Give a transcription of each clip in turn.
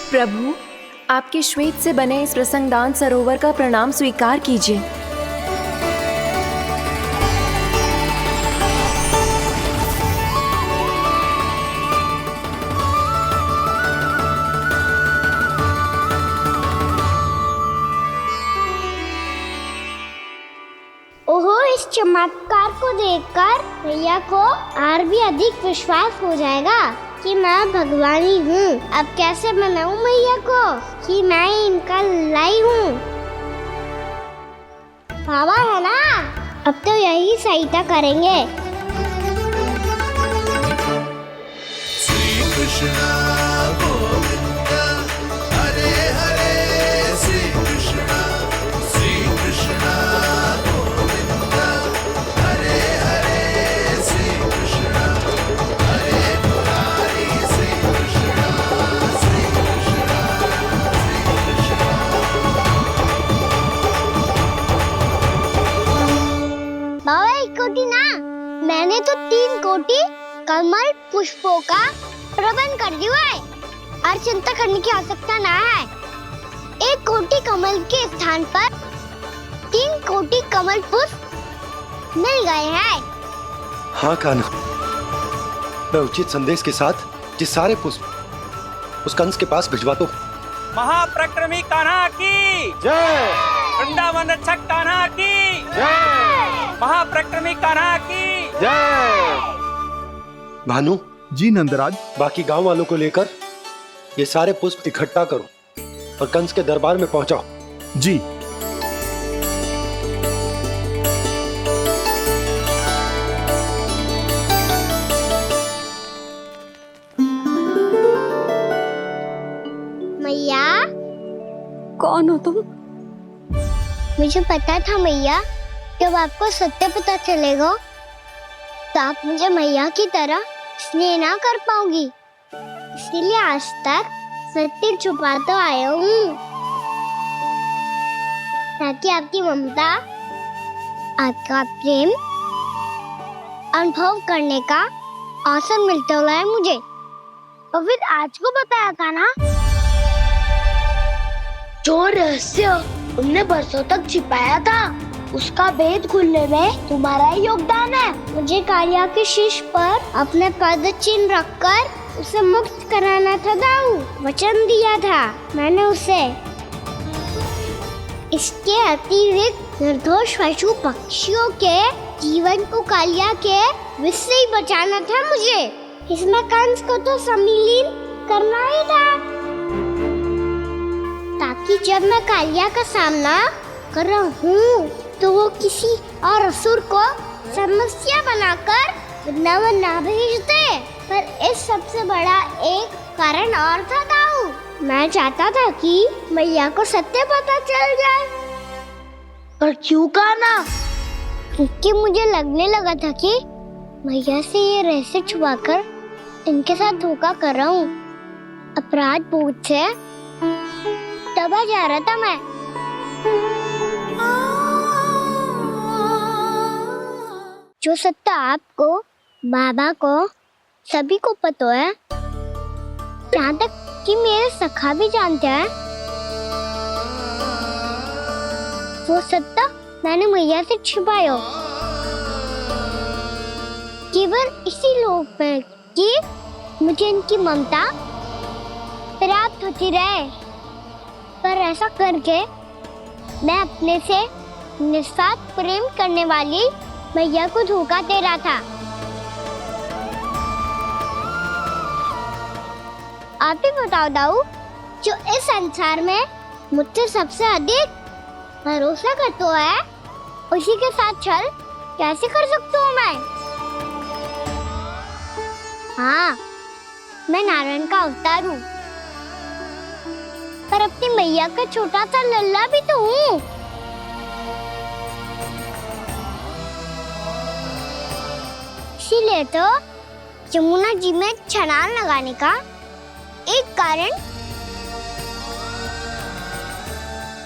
प्रभु, आपके श्वेत से बने इस प्रसंगदान सरोवर का प्रणाम स्वीकार कीजिए। ओहो, इस चमत्कार को देखकर मैया को और भी अधिक विश्वास हो जाएगा कि मैं भगवानी हूँ। अब कैसे मनाऊं मैया को कि मैं इनका लाई हूँ। बाबा है ना, अब तो यही सहायता करेंगे। श्री कृष्णा गोविंद हरे हरे, श्री कृष्णा गोविंद हरे हरे, श्री कृष्णा हरे मुरारी, श्री कृष्णा श्री कृष्णा श्री कृष्णा। बाबा, 1 कोटि ना, मैंने तो 3 कोटि कमल पुष्पों का प्रबंध कर दिया है और चिंता करने की आवश्यकता ना है। 1 कोटि कमल के स्थान पर 3 कोटि कमल पुष्प मिल गए हैं। हाँ कान्हा, मैं उचित संदेश के साथ ये सारे पुष्प उस कंस के पास भिजवाता हूँ। महाप्रक्रमी कान्हा की जय। वृंदावन रक्षक कान्हा की जय। महाप्रक्रमी कान्हा की जय। भानु जी नंदराज। बाकी गांव वालों को लेकर ये सारे पुष्प इकट्ठा करो और कंस के दरबार में पहुंचाओ। जी। मैया, कौन हो तुम? मुझे पता था मैया, जब आपको सत्य पता चलेगा तो आप मुझे मैया की तरह स्नेह ना कर पाओगी। इसीलिए आज तक सत्य छुपाता आया हूँ, ताकि आपकी ममता, आपका प्रेम अनुभव करने का अवसर मिलता रहा है मुझे। और फिर आज को बताया था ना, जो रहस्य तुमने बरसों तक छिपाया था, उसका भेद खुलने में तुम्हारा ही योगदान है। मुझे कालिया के शीश पर अपने पद चिन्ह रखकर उसे मुक्त कराना था दाऊ। वचन दिया था मैंने उसे। इसके अतिरिक्त निर्दोष पशु पक्षियों के जीवन को कालिया के विष से ही बचाना था मुझे। इसमें कंस को तो सम्मिलित करना ही था, ताकि जब मैं कालिया का सामना कर रहा हूँ तो वो किसी और असुर को समस्या बनाकर वृंदावन ना भेज दे। पर इस सबसे बड़ा एक कारण और था दाऊ। मैं चाहता था कि मैया को सत्य पता चल जाए। पर क्यों कान्हा? क्योंकि मुझे लगने लगा था कि मैया से ये रहस्य छुपाकर इनके साथ धोखा कर रहा हूँ। अपराध बोझ से दबा जा रहा था मैं। जो सत्य आपको, बाबा को, सभी को पता है, यहाँ तक कि मेरे सखा भी जानते हैं, वो सत्य मैंने मैया से छिपाया केवल इसी लोभ में कि मुझे इनकी ममता प्राप्त होती रहे। पर ऐसा करके मैं अपने से निस्वार्थ प्रेम करने वाली मैया को धोखा दे रहा था। आप ही बताओ दाऊ, जो इस संसार में मुझसे सबसे अधिक भरोसा करता है, उसी के साथ छल कैसे कर सकता हूँ मैं? हाँ, मैं नारायण का अवतार हूँ, पर अपनी मैया का छोटा सा लल्ला भी तो हूँ। इसीलिए तो यमुना जी में छलांग लगाने का एक कारण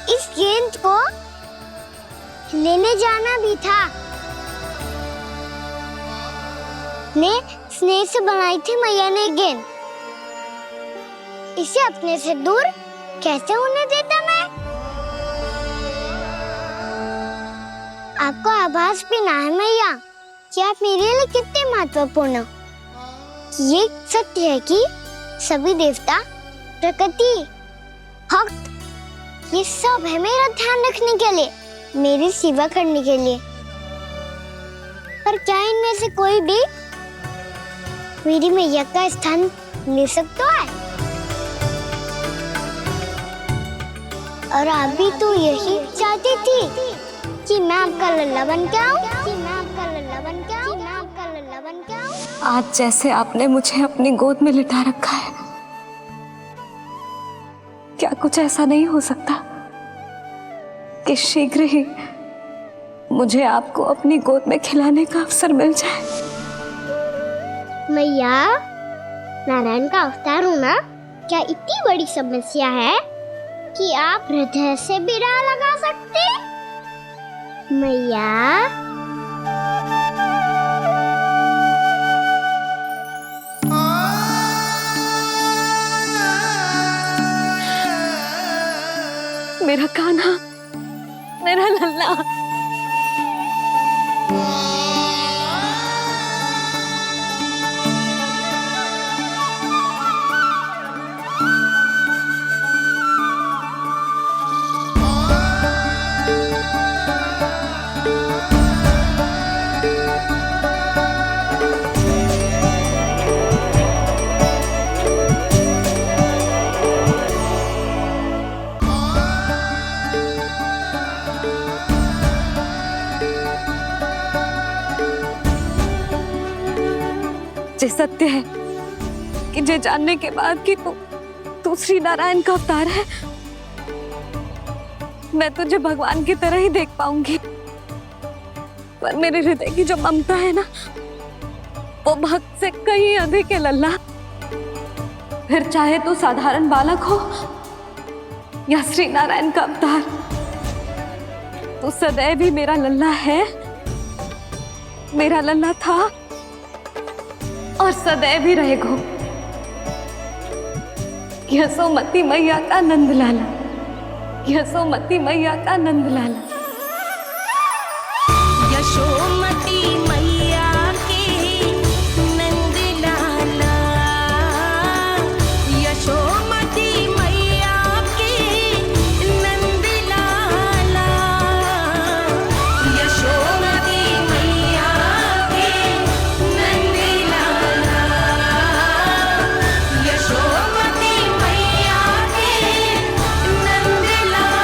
इस गेंद को लेने जाना भी था। स्नेह से बनाई थी मैया ने गेंद, इसे अपने से दूर कैसे होने देता मैं? आपको आभास भी ना है मैया कि आप मेरे लिए कितने महत्वपूर्ण हो। ये सत्य है कि सभी देवता, प्रकृति, भक्त, ये सब है मेरा ध्यान रखने के लिए, मेरी सेवा करने के लिए। पर क्या इनमें से कोई भी मेरी मैया का स्थान ले सकता है? और आप भी तो यही चाहती थी कि मैं आपका लल्ला बन के आऊं, कि मैं आपका लल्ला बन के आऊं, कि मैं आपका लल्ला बन के आऊं। आज जैसे आपने मुझे अपनी गोद में लिटा रखा है, क्या कुछ ऐसा नहीं हो सकता कि शीघ्र ही मुझे आपको अपनी गोद में खिलाने का अवसर मिल जाए? मैया, नारायण का अवतार होना क्या इतनी बड़ी समस्या है कि आप हृदय से भी राह लगा सकते? मैया, मेरा कान्हा, मेरा लल्ला। ये सत्य है कि ये जानने के बाद कि तू श्री नारायण का अवतार है, मैं तुझे भगवान की तरह ही देख पाऊंगी। पर मेरे हृदय की जो ममता है ना, वो भक्त से कहीं अधिक है लल्ला। फिर चाहे तू साधारण बालक हो या श्री नारायण का अवतार, तू सदैव ही मेरा लल्ला है, मेरा लल्ला था और सदैव ही रहेगा। यशोमती मैया का नंद लाला, यशोमती मैया का नंद लाला। यशोमती मैया के नंद लाला, यशोमती मैया के नंद लाला, यशोमती मैया के नंद लाला, यशोमती मैया के नंद लाला।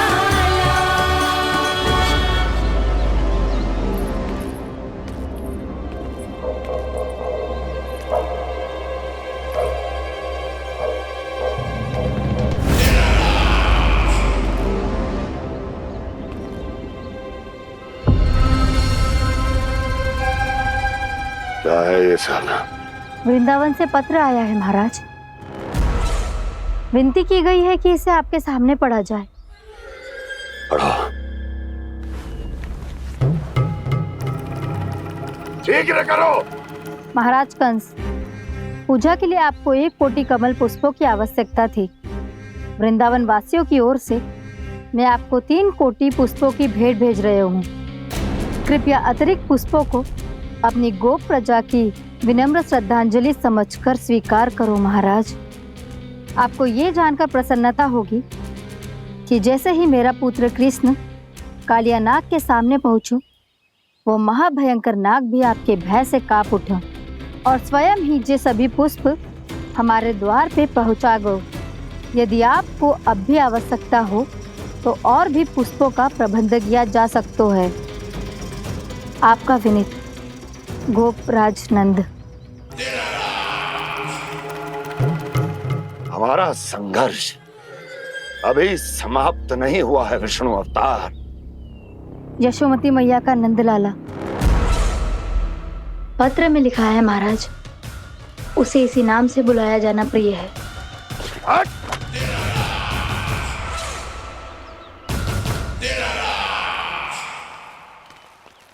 क्या है ये साला? वृंदावन से पत्र आया है महाराज। विनती की गई है कि इसे आपके सामने पढ़ा जाए। पढ़ो। शीघ्र करो। महाराज कंस, पूजा के लिए आपको 1 कोटि कमल पुष्पों की आवश्यकता थी। वृंदावन वासियों की ओर से मैं आपको 3 कोटि पुष्पों की भेंट भेज रहे हूँ। कृपया अतिरिक्त पुष्पों को अपनी गोप प्रजा की विनम्र श्रद्धांजलि समझकर स्वीकार करो महाराज। आपको ये जानकर प्रसन्नता होगी कि जैसे ही मेरा पुत्र कृष्ण कालिया नाग के सामने पहुंचो, वो महाभयंकर नाग भी आपके भय से कांप उठा और स्वयं ही ये सभी पुष्प हमारे द्वार पे पहुंचा गो। यदि आपको अब भी आवश्यकता हो तो और भी पुष्पों का प्रबंध किया जा सकता है। आपका विनीत गोपराज नंद। हमारा संघर्ष अभी समाप्त नहीं हुआ है विष्णु अवतार। यशोमती मैया का नंदलाला। पत्र में लिखा है महाराज, उसे इसी नाम से बुलाया जाना प्रिय है। हट!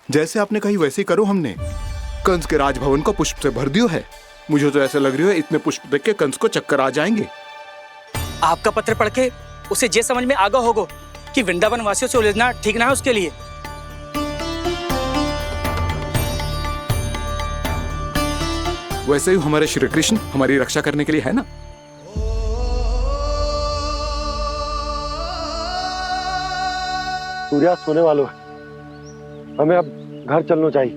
जैसे आपने कही वैसे ही करो। हमने कंस के राजभवन को पुष्प से भर दियो है। मुझे तो ऐसा लग रही है इतने पुष्प देख के कंस को चक्कर आ जाएंगे। आपका पत्र पढ़ के उसे ये समझ में आगा होगा कि वृंदावन वासियों से उलझना ठीक ना है उसके लिए। वैसे ही हमारे श्री कृष्ण हमारी रक्षा करने के लिए है ना। सूर्यास्त होने वाला है, हमें अब घर चलना चाहिए।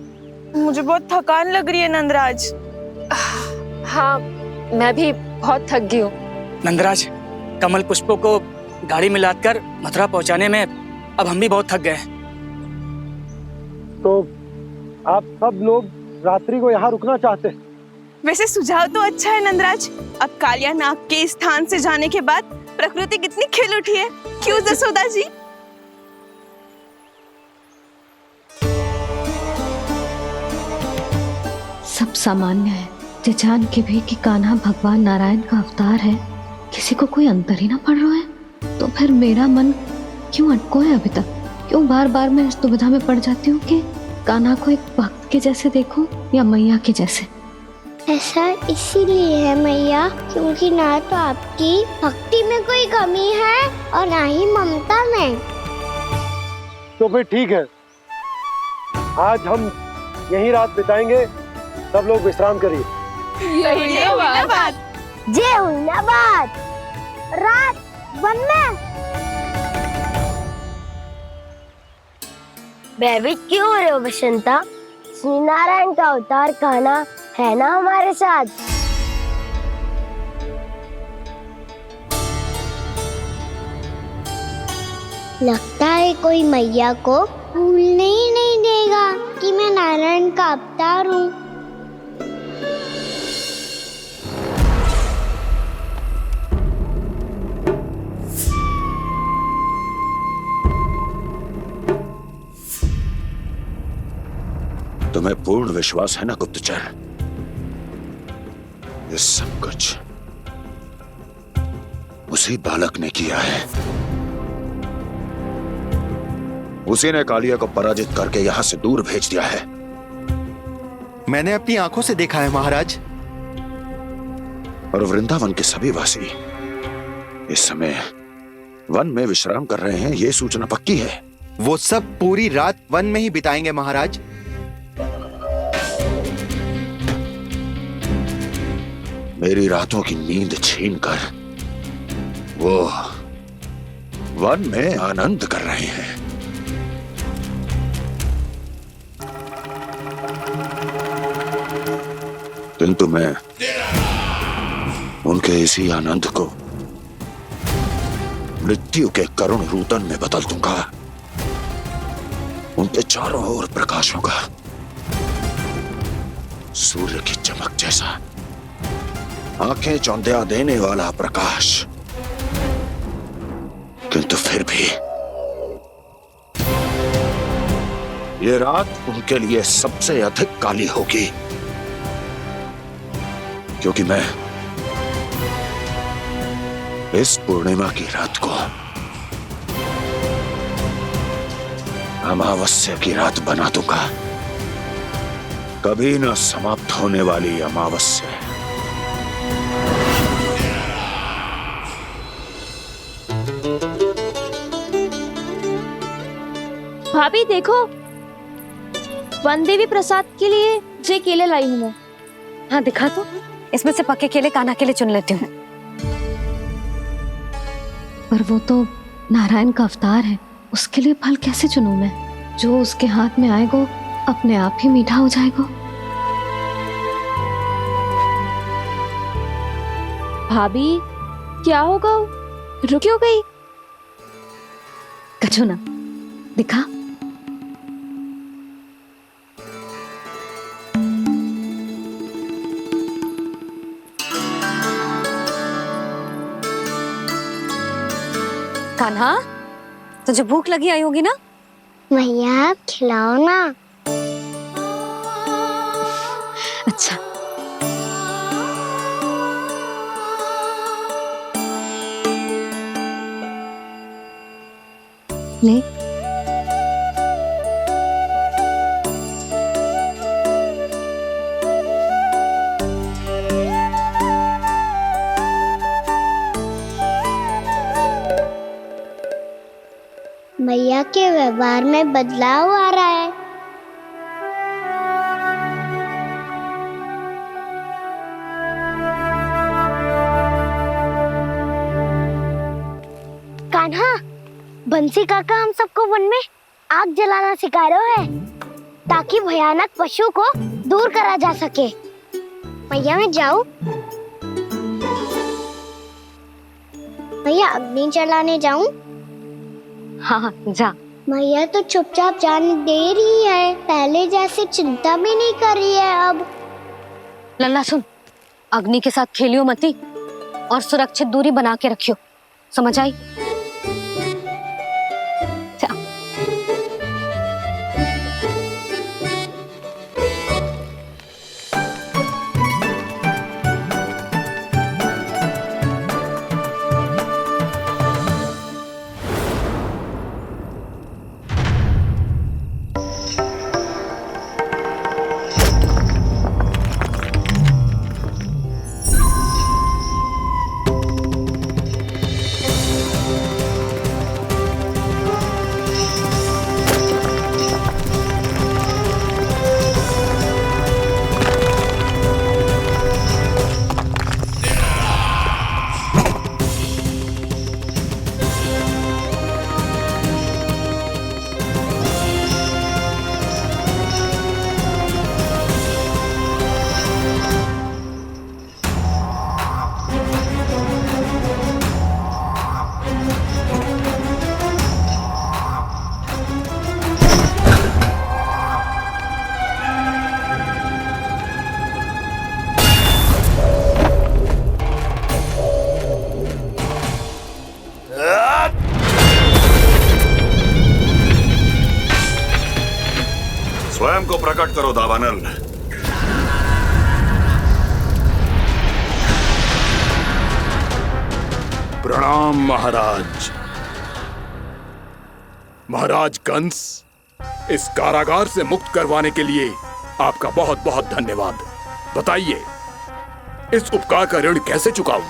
मुझे बहुत थकान लग रही है नंदराज। हाँ, मैं भी बहुत थक गई हूँ। नंदराज, कमल पुष्पों को गाड़ी में लादकर मथुरा पहुंचाने में अब हम भी बहुत थक गए। तो आप सब लोग रात्रि को यहाँ रुकना चाहते हैं? वैसे सुझाव तो अच्छा है नंदराज। अब कालिया नाग के इस स्थान से जाने के बाद प्रकृति कितनी खिल उठी है, क्यों जसोदा जी? सब सामान्य है, ये जान के भी कि कान्हा भगवान नारायण का अवतार है, किसी को कोई अंतर ही ना पड़ रहा है। तो फिर मेरा मन क्यों अटको है अभी तक? क्यों बार बार मैं इस दुविधा में पड़ जाती हूँ कि कान्हा को एक भक्त के जैसे देखूं या मैया के जैसे? ऐसा इसीलिए है मैया क्योंकि ना तो आपकी भक्ति में कोई कमी है और ना ही ममता में। तो फिर ठीक है, आज हम यहीं रात बिताएंगे। सब लोग विश्राम करिए। जय हुइनाबाद। जय हुइनाबाद। रात वन में भयभीत क्यों हो रहे हो बसंता? श्री नारायण का अवतार कान्हा है ना हमारे साथ। लगता है कोई मैया को भूलने ही नहीं देगा कि मैं नारायण का अवतार हूँ। तुम्हें पूर्ण विश्वास है ना गुप्तचर? ये सब कुछ उसी बालक ने किया है। उसी ने कालिया को पराजित करके यहां से दूर भेज दिया है। मैंने अपनी आंखों से देखा है महाराज। और वृंदावन के सभी वासी इस समय वन में विश्राम कर रहे हैं, ये सूचना पक्की है। वो सब पूरी रात वन में ही बिताएंगे महाराज। मेरी रातों की नींद छीनकर वो वन में आनंद कर रहे हैं। किंतु मैं उनके इसी आनंद को मृत्यु के करुण रूतन में बदल दूंगा। उनके चारों ओर प्रकाश होगा, सूर्य की चमक जैसा, आंखें चौंधिया देने वाला प्रकाश। किंतु फिर भी ये रात उनके लिए सबसे अधिक काली होगी, क्योंकि मैं इस पूर्णिमा की रात को अमावस्या की रात बना दूंगा। कभी न समाप्त होने वाली अमावस्या। भाभी देखो, वन देवी प्रसाद के लिए जे केले लाई हूँ मैं। हाँ दिखा तो, इसमें से पक्के केले कान्हा के लिए चुन लेती हूँ। पर वो तो नारायण का अवतार है, उसके लिए फल कैसे चुनूं मैं? जो उसके हाथ में आएगा अपने आप ही मीठा हो जाएगा। भाभी क्या होगा? रुक क्यों गई? कछू ना दिखा। कान्हा, तुझे भूख लगी आई होगी ना? मैया आप खिलाओ ना। अच्छा, ले। मैया के व्यवहार में बदलाव आ रहा है। कान्हा, बंसी काका हम सबको वन में आग जलाना सिखा रहा है ताकि भयानक पशु को दूर करा जा सके। मैया मैं जाऊं? मैया अग्नि जलाने जाऊं? हाँ जा। मैया तो चुपचाप जाने दे रही है, पहले जैसे चिंता भी नहीं कर रही है अब। लल्ला सुन, अग्नि के साथ खेलियो मती और सुरक्षित दूरी बना के रखियो, समझ आई? जा। स्वयं को प्रकट करो दावानल। प्रणाम महाराज। महाराज कंस, इस कारागार से मुक्त करवाने के लिए आपका बहुत बहुत धन्यवाद। बताइए, इस उपकार का ऋण कैसे चुकाऊं?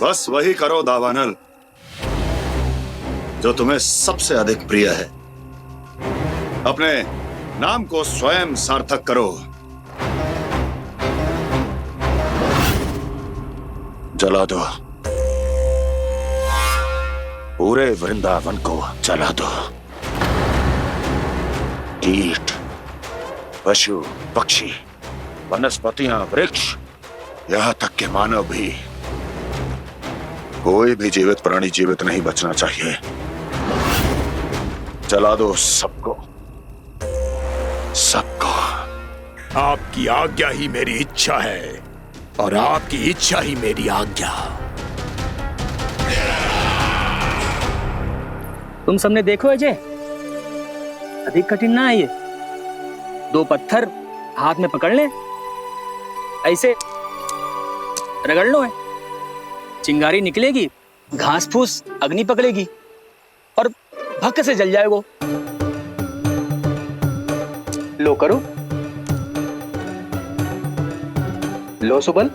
बस वही करो दावानल जो तुम्हें सबसे अधिक प्रिय है। अपने नाम को स्वयं सार्थक करो। जला दो, पूरे वृंदावन को जला दो। कीट, पशु, पक्षी, वनस्पतियां, वृक्ष, यहां तक के मानव भी, कोई भी जीवित प्राणी जीवित नहीं बचना चाहिए। जला दो सबको, सबको। आपकी आज्ञा ही मेरी इच्छा है और आपकी इच्छा ही मेरी आज्ञा। तुम सबने देखो अजय, अधिक कठिन ना है ये। 2 पत्थर हाथ में पकड़ ले, ऐसे रगड़ लो है, चिंगारी निकलेगी, घास फूस अग्नि पकड़ेगी और भक्क से जल जाएगा। लो करो, लो सुबल।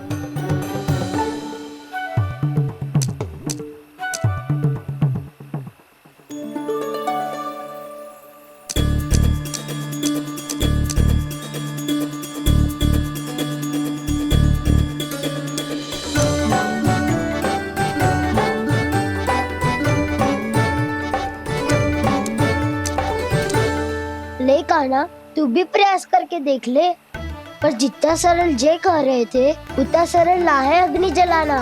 ले कान्हा, तू भी प्रयास करके देख ले। पर जितना सरल जे कह रहे थे उतना सरल ना है अग्नि जलाना।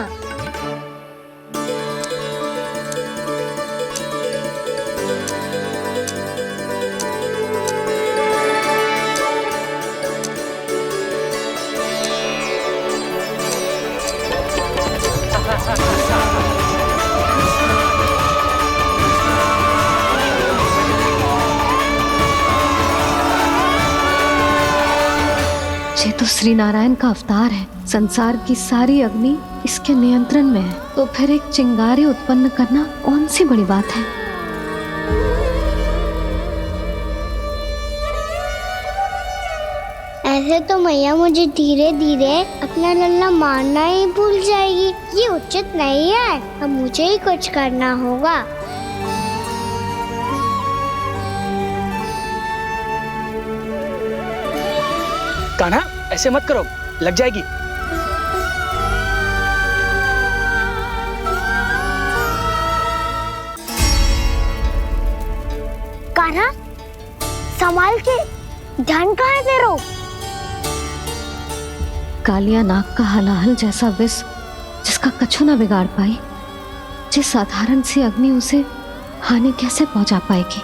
ये तो श्री नारायण का अवतार है। संसार की सारी अग्नि इसके नियंत्रण में है, तो फिर एक चिंगारी उत्पन्न करना कौन सी बड़ी बात है। ऐसे तो मैया मुझे धीरे धीरे अपना लल्ला मारना ही भूल जाएगी। ये उचित नहीं है, अब मुझे ही कुछ करना होगा। कान्हा ऐसे मत करो, लग जाएगी। कान्हा संभाल के, ध्यान कहाँ है तेरो? कालिया नाग का हलाहल जैसा विष जिसका कछु ना बिगाड़ पाई, जिस साधारण सी अग्नि उसे हानि कैसे पहुंचा पाएगी।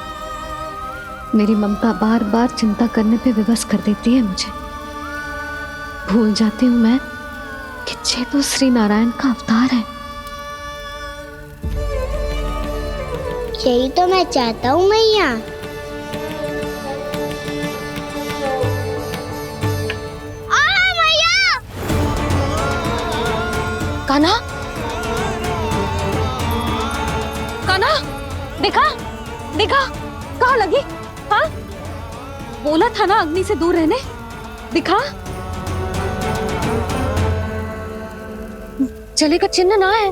मेरी ममता बार बार चिंता करने पे विवश कर देती है मुझे। भूल जाती हूँ मैं कि ये तो श्री नारायण का अवतार है। यही तो मैं चाहता हूँ मैया। कान्हा, कान्हा, देखा देखा, कहाँ लगी? हाँ, बोला था ना अग्नि से दूर रहने। दिखा, जले का चिन्ह ना है।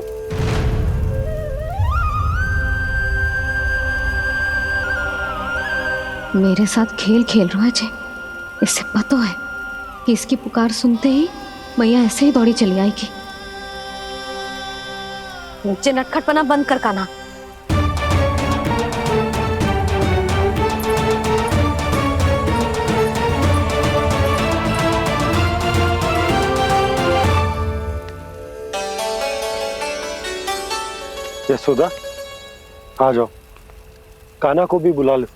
मेरे साथ खेल खेल रहा है जे। इससे पता है कि इसकी पुकार सुनते ही मैया ऐसे ही दौड़ी चली आएगी। नीचे नटखटपना बंद कर कान्हा। यशोदा, आ जाओ, कान्हा को भी बुला लो।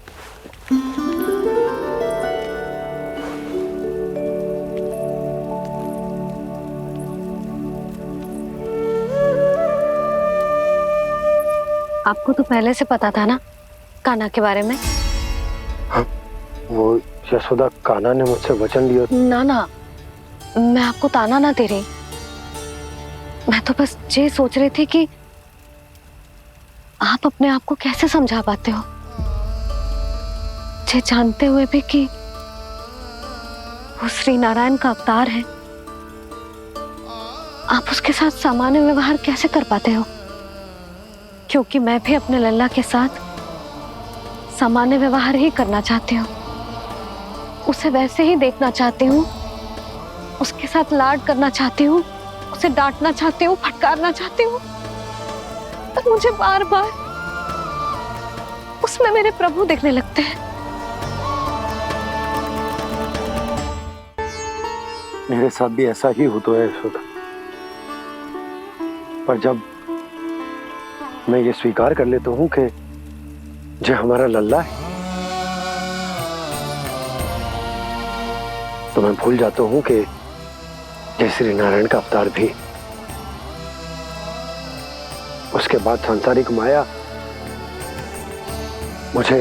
आपको तो पहले से पता था ना कान्हा के बारे में? हाँ, वो यशोदा, कान्हा ने मुझसे वचन लिया। ना ना, मैं आपको ताना ना दे रही। मैं तो बस ये सोच रही थी कि आप अपने आप को कैसे समझा पाते हो, ये जानते हुए भी कि वो श्री नारायण का अवतार है। आप उसके साथ सामान्य व्यवहार कैसे कर पाते हो? क्योंकि मैं भी अपने लल्ला के साथ सामान्य व्यवहार ही करना चाहती हूँ। उसे वैसे ही देखना चाहती हूँ, उसके साथ लाड करना चाहती हूँ, उसे डांटना चाहती हूँ, फटकारना चाहती हूँ। पर मुझे बार बार उसमें मेरे प्रभु दिखने लगते हैं। मेरे साथ भी ऐसा ही होता है यशोदा। पर जब मैं ये स्वीकार कर लेता हूँ कि जो हमारा लल्ला है, तो मैं भूल जाता हूँ कि जय श्री नारायण का अवतार भी। उसके बाद सांसारिक माया मुझे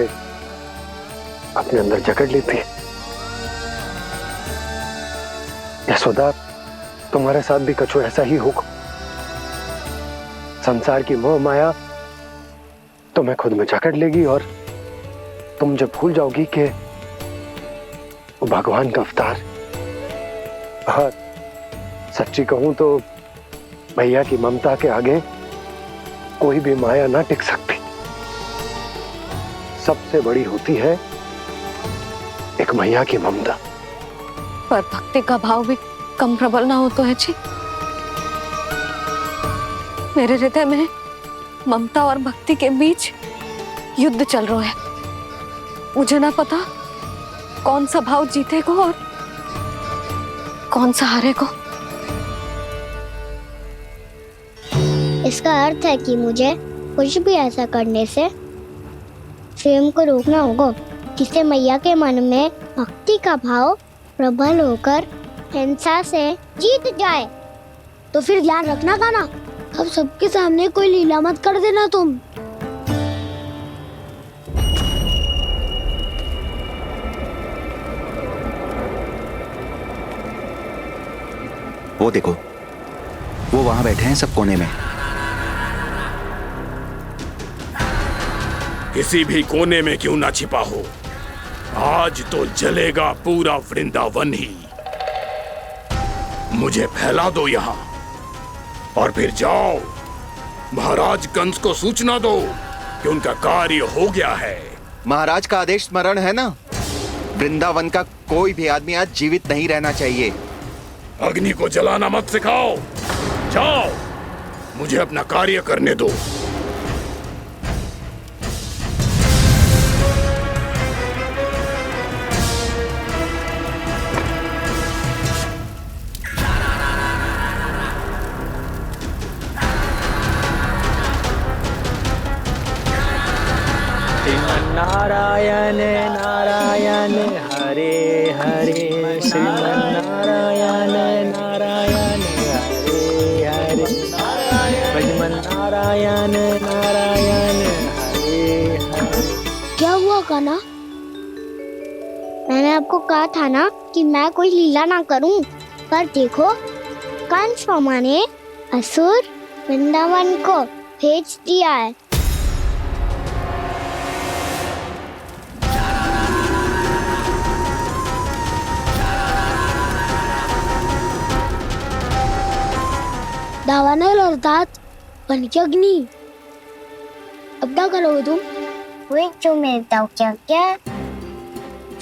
अपने अंदर जकड़ लेती है। यशोदा, तुम्हारे साथ भी कछु ऐसा ही होगा। संसार की मोह माया तुम्हें खुद में जकड़ लेगी और तुम जब भूल जाओगी कि वो भगवान का अवतार। और सच्ची कहूं तो भैया की ममता के आगे कोई भी माया ना टिक सकती। सबसे बड़ी होती है एक मैया की ममता। पर भक्ति का भाव भी कम प्रबल ना हो तो है जी। मेरे हृदय में ममता और भक्ति के बीच युद्ध चल रहा है। मुझे ना पता कौन सा भाव जीतेगा और कौन सा हारेगा। इसका अर्थ है कि मुझे कुछ भी ऐसा करने से स्वयं को रोकना होगा जिससे मैया के मन में भक्ति का भाव प्रबल होकर हिंसा से जीत जाए। तो फिर ध्यान रखना कान्हा, अब सबके सामने कोई लीला मत कर देना तुम। वो देखो, वो वहां बैठे हैं सब कोने में। किसी भी कोने में क्यों ना छिपा हो, आज तो जलेगा पूरा वृंदावन ही। मुझे फैला दो यहाँ और फिर जाओ महाराज कंस को सूचना दो कि उनका कार्य हो गया है। महाराज का आदेश स्मरण है ना? वृंदावन का कोई भी आदमी आज जीवित नहीं रहना चाहिए। अग्नि को जलाना मत सिखाओ। जाओ, मुझे अपना कार्य करने दो। नारायण नारायण हरे हरे, श्रीमन्नारायण नारायण हरे हरे, भजमन नारायण नारायण हरे हरे। क्या हुआ कान्हा? मैंने आपको कहा था ना कि मैं कोई लीला ना करूं, पर देखो कंस मामा ने असुर वृंदावन को भेज दिया है। दावानल अर्थात बन की अग्नि। अब क्या करोगे तुम? वही जो मेरे ताऊ क्या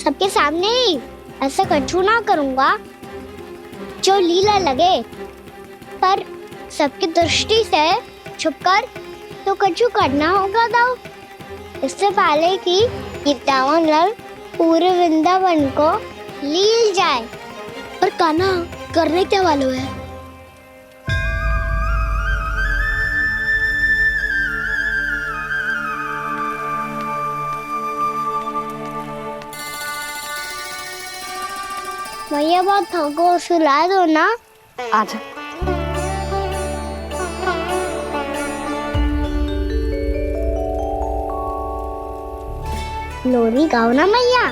सबके सामने ही ऐसा कछु ना करूंगा जो लीला लगे, पर सबकी दृष्टि से छुपकर तो कछु करना होगा दाऊ। इससे पहले कि ये दावानल पूरे वृंदावन को लील जाए। पर कान्हा करने क्या वालों है? भैया बहुत थको, सुला दो ना। आजा। लोरी गाओ ना मैया।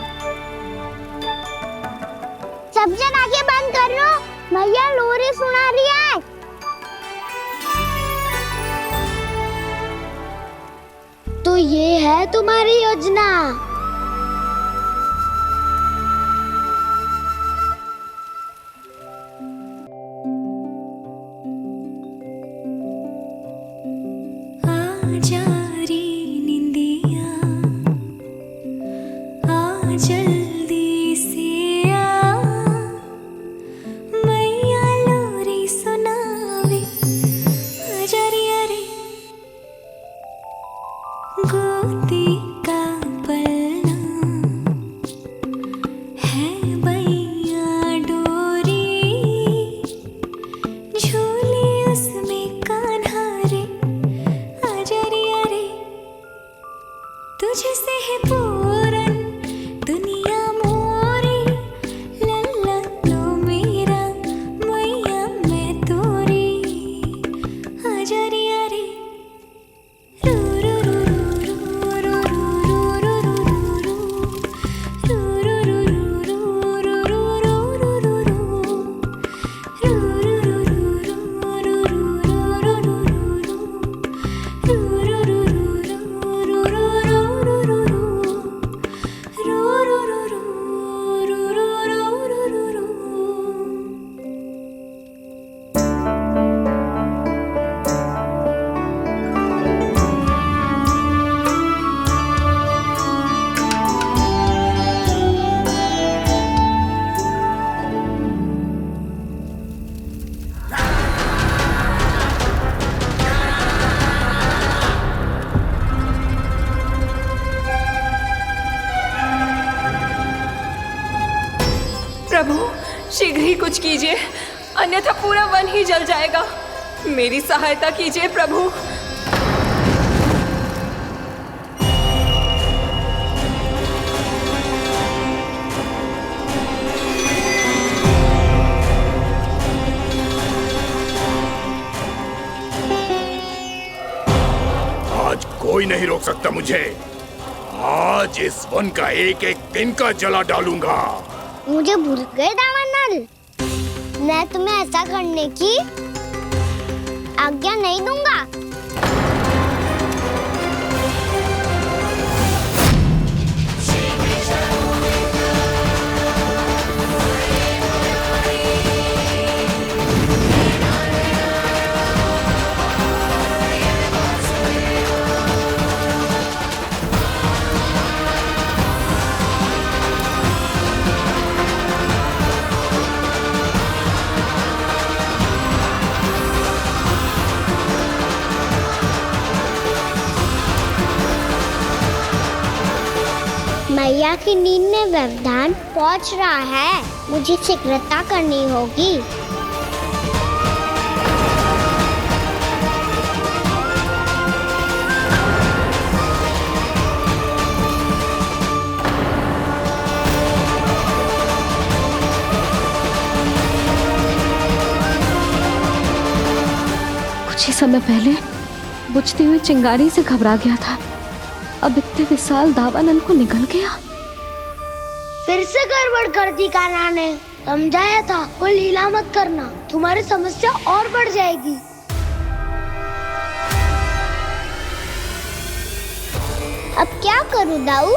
सब जन आंखें बंद कर लो, मैया लोरी सुना रही है। तो ये है तुम्हारी योजना। आजा रे निंदिया, आ जल्दी से आ, मैया लोरी सुनावे। आजा रे गोदी का पलना है बैया डोरी, झूले उसमें कान्हा रे। तुझसे है पूरन दुनिया मोरी, लल्ला लो मेरा मैया मैं तोरी। आजा रे रू रू रू रू रू रू प्रभु शीघ्र ही कुछ कीजिए, अन्यथा पूरा वन ही जल जाएगा। मेरी सहायता कीजिए प्रभु। आज कोई नहीं रोक सकता मुझे। आज इस वन का एक एक दिन का जला डालूंगा। मुझे भूल गए दावानल, मैं तुम्हें ऐसा करने की आज्ञा नहीं दूंगा। मैया की नींद में व्यवधान पहुंच रहा है, मुझे शीघ्रता करनी होगी। कुछ ही समय पहले बुझती हुई चिंगारी से घबरा गया था, अब इतने विशाल दावानल को निकल गया। फिर से गड़बड़ कर दी कान्हा ने। समझाया था कोई लीला मत करना, तुम्हारी समस्या और बढ़ जाएगी। अब क्या करूं दाऊ?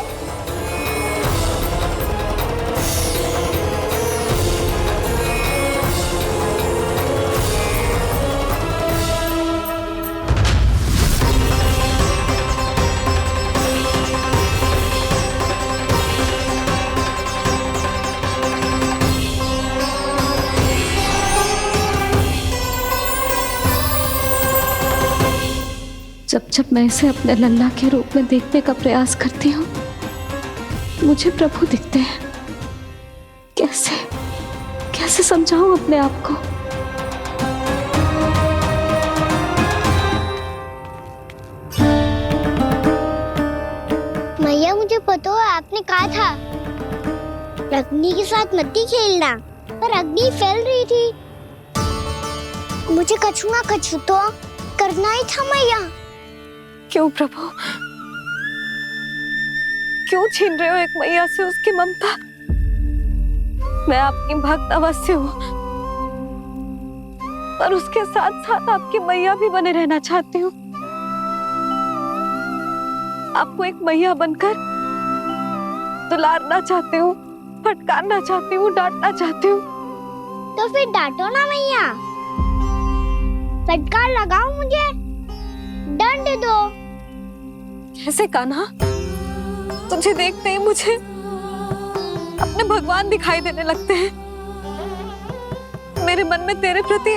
जब जब मैं इसे अपने लल्ला के रूप में देखने का प्रयास करती हूँ, मुझे प्रभु दिखते हैं। कैसे कैसे समझाऊं अपने आप को? मैया मुझे पता है आपने कहा था अग्नि के साथ मत ही खेलना, पर अग्नि फैल रही थी। मुझे कछु ना कछु तो करना ही था मैया। क्यों प्रभु, क्यों छीन रहे हो एक मैया से उसकी ममता? मैं आपकी भक्त अवश्य हूँ, पर उसके साथ साथ आपकी मैया भी बने रहना चाहती हूँ। आपको एक मैया बनकर दुलारना चाहती हूँ, फटकारना चाहती हूँ, डांटना चाहती हूँ। तो फिर डांटो ना मैया, फटकार लगाओ, मुझे दंड दो। कैसे कान्हा? तुझे देखते ही मुझे अपने भगवान दिखाई देने लगते हैं। मेरे मन में तेरे प्रति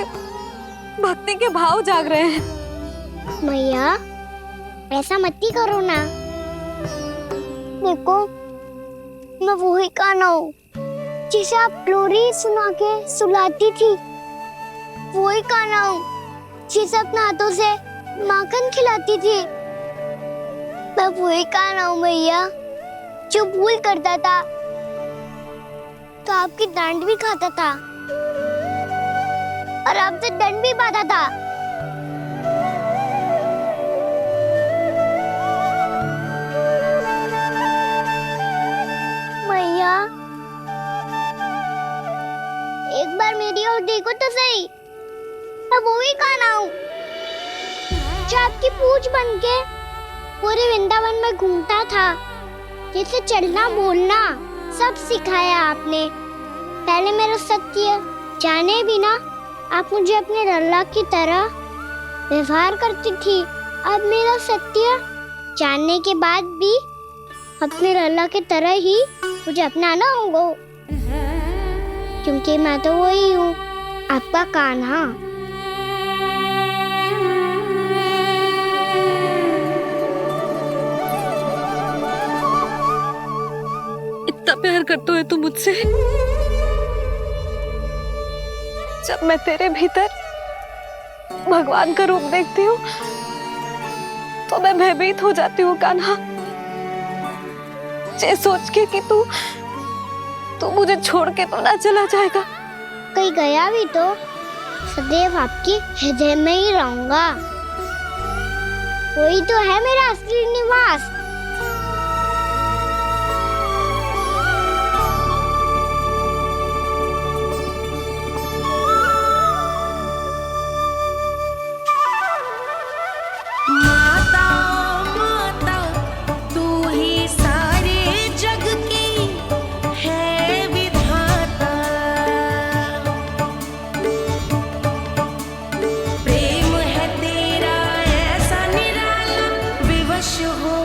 भक्ति के भाव जाग रहे हैं। मैया ऐसा मत ही करो ना। देखो मैं वही कान्हा हूँ जिसे आप लोरी सुना के सुलाती थी। वही कान्हा हूँ जिसे अपने हाथों से माखन खिलाती थी। मैं वही कान्हा हूँ मैया जो भूल करता था तो आपकी डांट भी खाता था और आपसे दंड भी पाता था। मैया एक बार मेरी ओर देखो तो सही। मैं वही कान्हा हूँ जो आपकी पूछ बनके पूरे वृंदावन में घूमता था। जैसे चलना बोलना सब सिखाया आपने। पहले मेरा सत्य जाने बिना आप मुझे अपने लल्ला की तरह व्यवहार करती थी। अब मेरा सत्य जानने के बाद भी अपने लल्ला की तरह ही मुझे अपनाना होगा, क्योंकि मैं तो वही हूँ, आपका कान्हा। इतना प्यार करते हो तुम मुझसे? जब मैं तेरे भीतर भगवान का रूप देखती हूँ तो मैं भयभीत हो जाती हूँ कान्हा। ये सोच के कि तू मुझे छोड़ के तो ना चला जाएगा। कहीं गया भी तो सदैव आपके हृदय में ही रहूंगा। वही तो है मेरा असली निवास। हो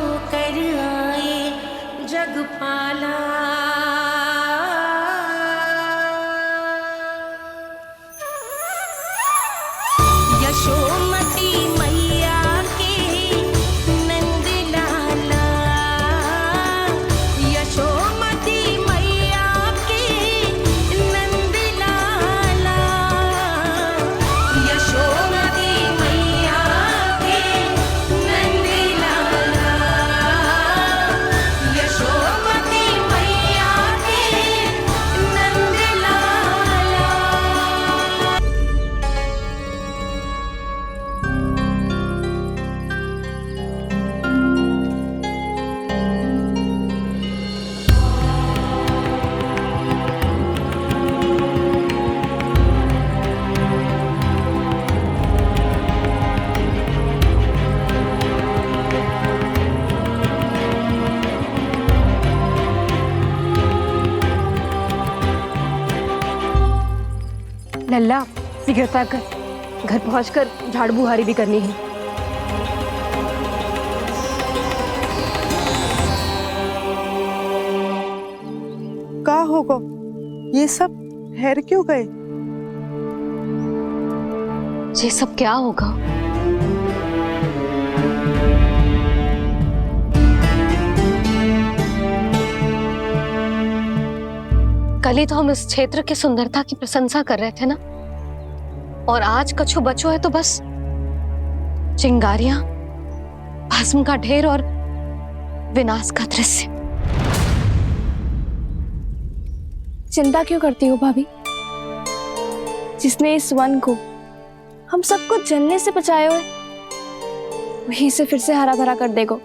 लल्ला शीघ्रता कर, घर पहुंचकर झाड़ बुहारी भी करनी है। का होगा? ये सब ठहर क्यों गए? ये सब क्या होगा? कल ही तो हम इस क्षेत्र की सुंदरता की प्रशंसा कर रहे थे ना, और आज कछु बचो है तो बस चिंगारियां, भस्म का ढेर और विनाश का दृश्य। चिंता क्यों करती हो भाभी? जिसने इस वन को, हम सबको जलने से बचाए हुए, वही इसे फिर से हरा भरा कर देगा।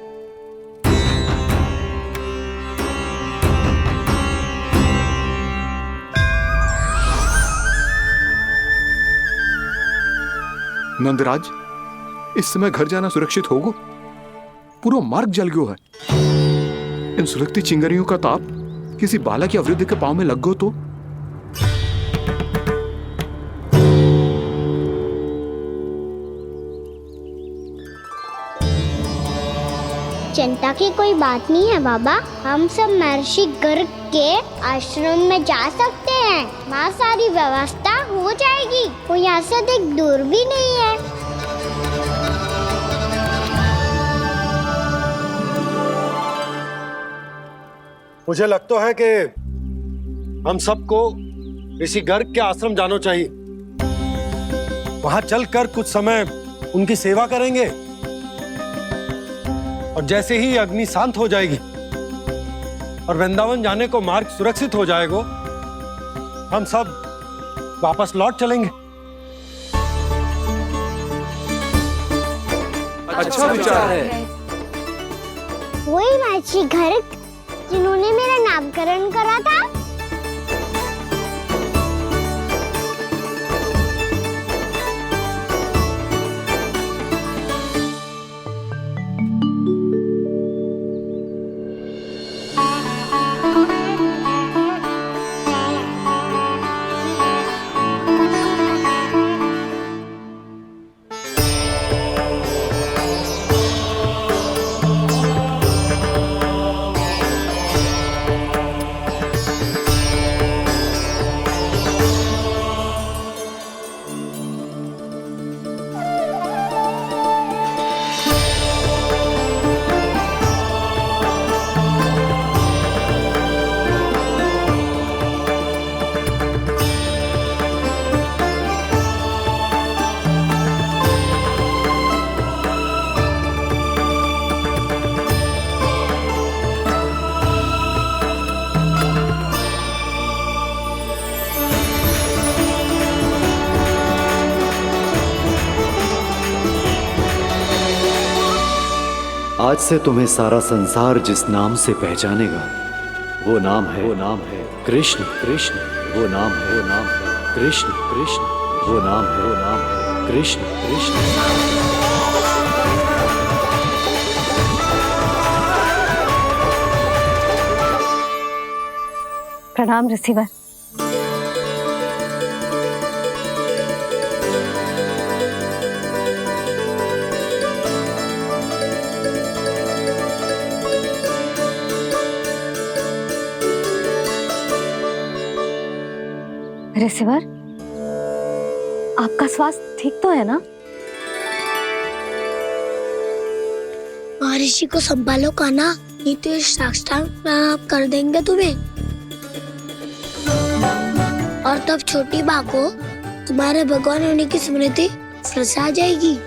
नंदराज, इस समय घर जाना सुरक्षित होगा? पूरा मार्ग जल गयो है। इन सुलगती चिंगारियों का ताप किसी बालक या वृद्ध के पांव में लग गयो तो? चिंता की कोई बात नहीं है बाबा, हम सब महर्षि गर्ग के आश्रम में जा सकते हैं। वहाँ सारी व्यवस्था हो जाएगी, वो यहाँ से अधिक दूर भी नहीं है। मुझे लगता है कि हम सबको ऋषि गर्ग के आश्रम जाना चाहिए। वहां चलकर कुछ समय उनकी सेवा करेंगे, और जैसे ही अग्नि शांत हो जाएगी और वृंदावन जाने को मार्ग सुरक्षित हो जाएगा, हम सब वापस लौट चलेंगे। अच्छा विचार है। वही महर्षि गर्ग जिन्होंने मेरा नामकरण करा था। आज से तुम्हें सारा संसार जिस नाम से पहचानेगा, वो नाम है कृष्ण। कृष्ण वो नाम है कृष्ण। कृष्ण वो नाम है कृष्ण। कृष्ण। प्रणाम ऋषिवर। ऋषिवर, आपका स्वास्थ्य ठीक तो है ना? महर्षि को संभालो कान्हा, नहीं तो ये साष्टांग प्रणाम कर देंगे तुम्हें। और तब छोटी बा को तुम्हारे भगवान होने की स्मृति फिर से आ जाएगी।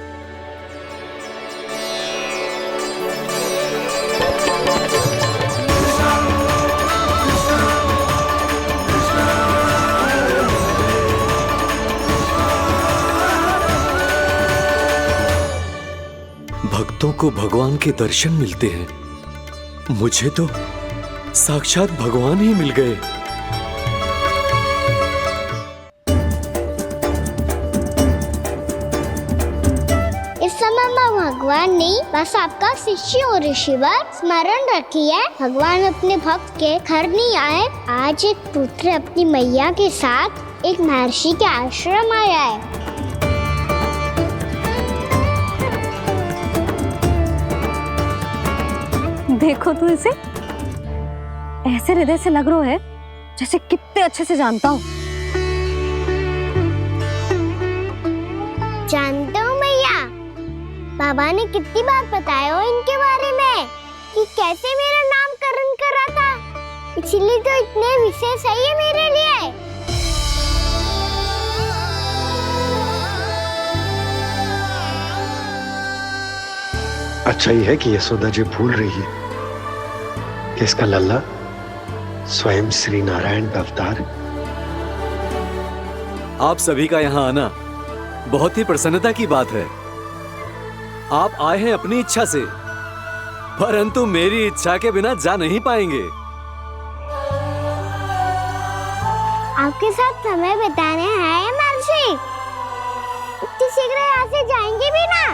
भक्तों को भगवान के दर्शन मिलते हैं, मुझे तो साक्षात भगवान ही मिल गए। इस समय मैं भगवान नहीं, बस आपका शिष्य हूँ ऋषिवर। स्मरण रखिए, भगवान अपने भक्त के घर नहीं आए। आज एक पुत्र अपनी मैया के साथ एक महर्षि के आश्रम आया है। देखो तू इसे, ऐसे हृदय से लग रहा है जैसे कितने अच्छे से जानता हूँ। जानते हो भैया, बाबा ने कितनी बार बताया हो इनके बारे में कि कैसे मेरा नामकरण करा था, इसीलिए तो इतने विशेष है ये मेरे लिए। अच्छा ही है कि यशोदा जी भूल रही है कि इसका लल्ला स्वयं श्री नारायण का अवतार। आप सभी का यहाँ आना बहुत ही प्रसन्नता की बात है। आप आए हैं अपनी इच्छा से, परंतु मेरी इच्छा के बिना जा नहीं पाएंगे। आपके साथ समय बिताने आए महर्षि, इतनी शीघ्र यहाँ से जाएंगे भी ना?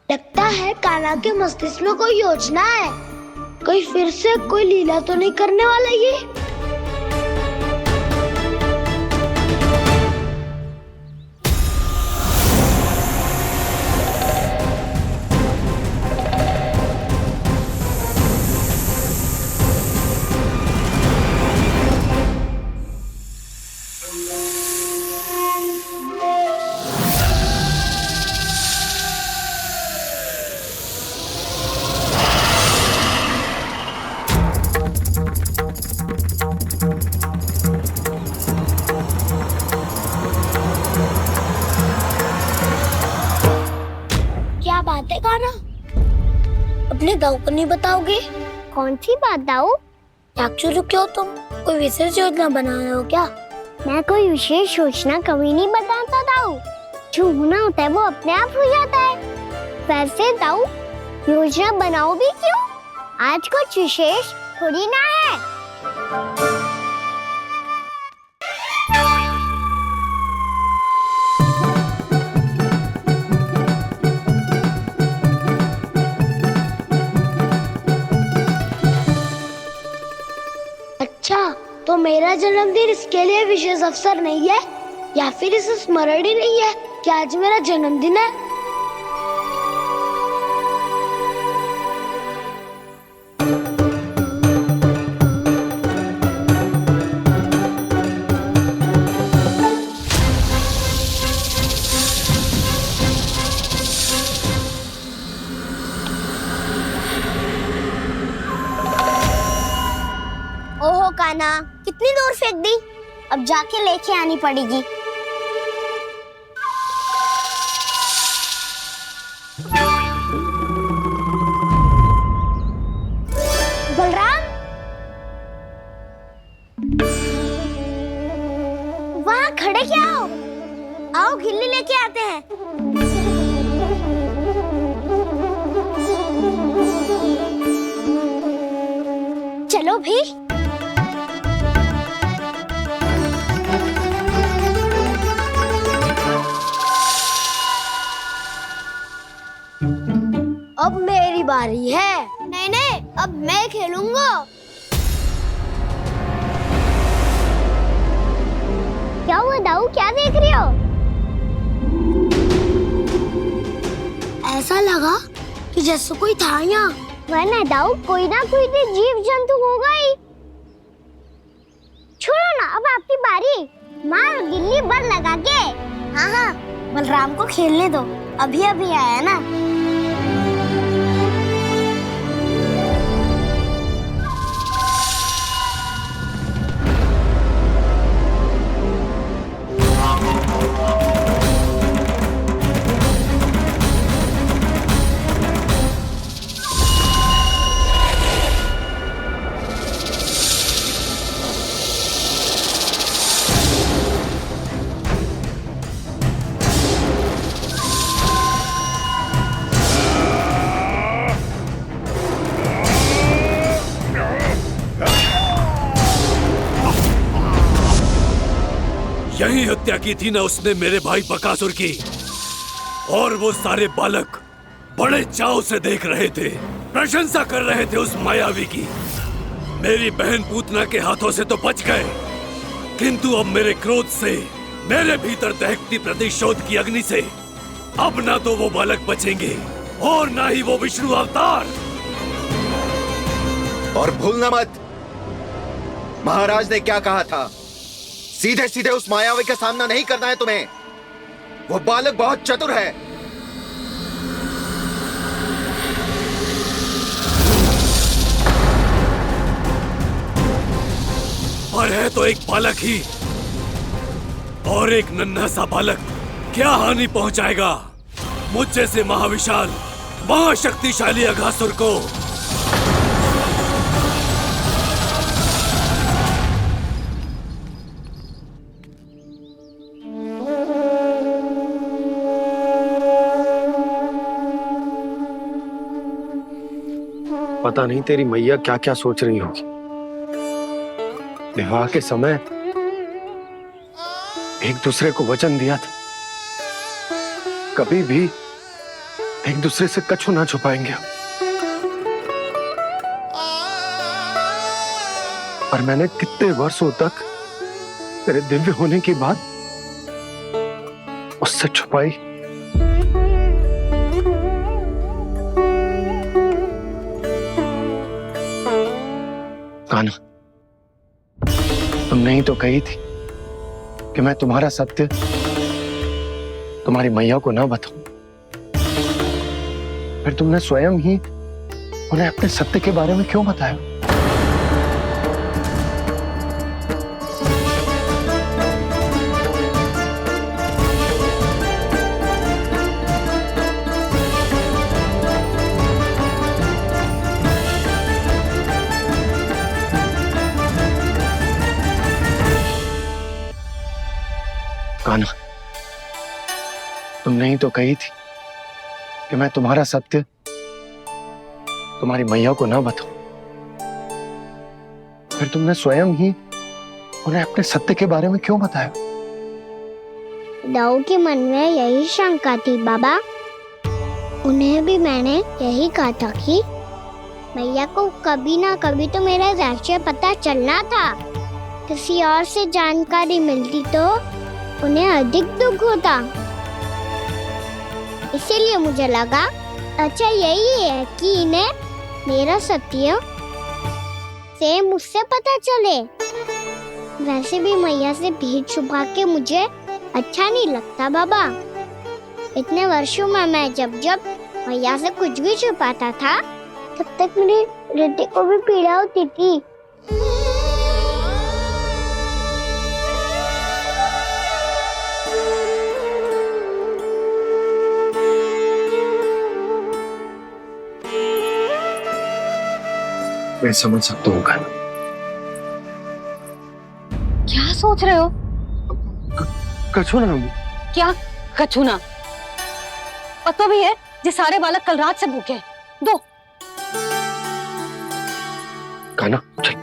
लगता है कान्हा के मस्तिष्क में कोई योजना है, कोई फिर से कोई लीला तो नहीं करने वाला ये। क्या बात है कान्हा, अपने दाऊ को नहीं बताओगे? कौन सी बात दाऊ? याक्षुरु क्यों, तुम कोई विशेष योजना बना रहे हो क्या? मैं कोई विशेष योजना कभी नहीं बताता दाऊ, जो होना होता है वो अपने आप हो जाता है। वैसे दाऊ योजना बनाओ भी क्यों, आज कुछ विशेष थोड़ी ना है। अच्छा, तो मेरा जन्मदिन इसके लिए विशेष अवसर नहीं है, या फिर इसे स्मरण ही नहीं है कि आज मेरा जन्मदिन है? ओहो कान्हा, कितनी दूर फेंक दी, अब जाके लेके आनी पड़ेगी। बलराम, वहाँ खड़े क्या हो? आओ गिल्ली लेके आते हैं। चलो भी। अब मेरी बारी है। नहीं नहीं, अब मैं खेलूंगा। क्या हुआ दाऊ, क्या देख रही हो? ऐसा लगा कि जैसे कोई था यहाँ। वरना दाऊ कोई ना कोई तो जीव जंतु होगा ही। छोड़ो ना, अब आपकी बारी। मार गिल्ली बर लगा के। हाँ हाँ, बलराम को खेलने दो, अभी अभी आया ना। यही हत्या की थी ना उसने मेरे भाई बकासुर की, और वो सारे बालक बड़े चाव से देख रहे थे, प्रशंसा कर रहे थे उस मायावी की। मेरी बहन पूतना के हाथों से तो बच गए, किंतु अब मेरे क्रोध से, मेरे भीतर दहकती प्रतिशोध की अग्नि से अब ना तो वो बालक बचेंगे और ना ही वो विष्णु अवतार। और भूलना मत, महाराज ने क्या कहा था, सीधे सीधे उस मायावी का सामना नहीं करना है तुम्हें। वो बालक बहुत चतुर है। पर है तो एक बालक ही, और एक नन्हा सा बालक क्या हानि पहुंचाएगा मुझ जैसे महाविशाल महाशक्तिशाली अघासुर को। पता नहीं तेरी मैया क्या क्या सोच रही होगी। विवाह के समय एक दूसरे को वचन दिया था, कभी भी एक दूसरे से कछु ना छुपाएंगे। पर मैंने कितने वर्षों तक तेरे दिव्य होने की बात उससे छुपाई। कान्हा, तुमने ही तो कही थी कि मैं तुम्हारा सत्य तुम्हारी मैया को ना बताऊं। फिर तुमने स्वयं ही उन्हें अपने सत्य के बारे में क्यों बताया? कान्हा, तुमने ही तो कही थी कि मैं तुम्हारा सत्य तुम्हारी मैया को ना बताऊं। फिर तुमने स्वयं ही उन्हें अपने सत्य के बारे में क्यों बताया? दाऊ के मन में यही शंका थी बाबा। उन्हें भी मैंने यही कहा था कि मैया को कभी ना कभी तो मेरा रहस्य पता चलना था। किसी और से जानकारी मिलती तो उन्हें अधिक दुख होता। इसीलिए मुझे लगा अच्छा यही है कि इन्हें मेरा सत्य से मुझसे पता चले। वैसे भी मैया से भेद छुपा के मुझे अच्छा नहीं लगता बाबा। इतने वर्षों में मैं जब जब मैया से कुछ भी छुपाता था तब तक मेरी हृदय को भी पीड़ा होती थी। मैं समझ सकता हूँ कान्हा। क्या सोच रहे हो? कछु ना। क्या कछु ना? पता भी है ये सारे बालक कल रात से भूखे हैं। दो। कान्हा चल।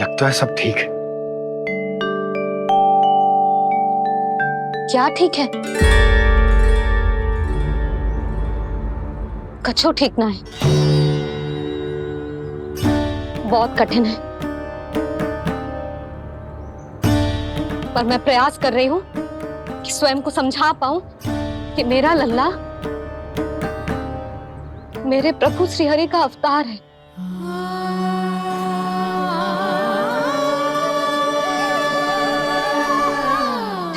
लगता है सब ठीक है। क्या ठीक है? कछु ठीक ना है। बहुत कठिन है, पर मैं प्रयास कर रही हूं कि स्वयं को समझा पाऊं कि मेरा लल्ला मेरे प्रभु श्रीहरि का अवतार है।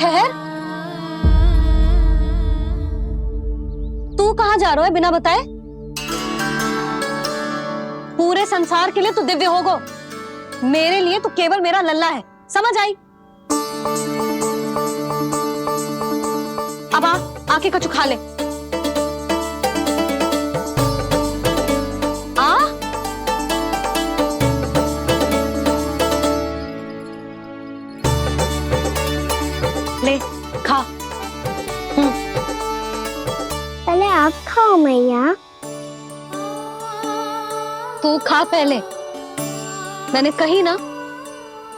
ठहर, तू कहां जा रहा है बिना बताए? पूरे संसार के लिए तू दिव्य होगो, मेरे लिए तू केवल मेरा लल्ला है। समझ आई? अब आके कछु खा ले। आ ले खा। पहले आप खाओ मैया। तू खा पहले। मैंने कही ना,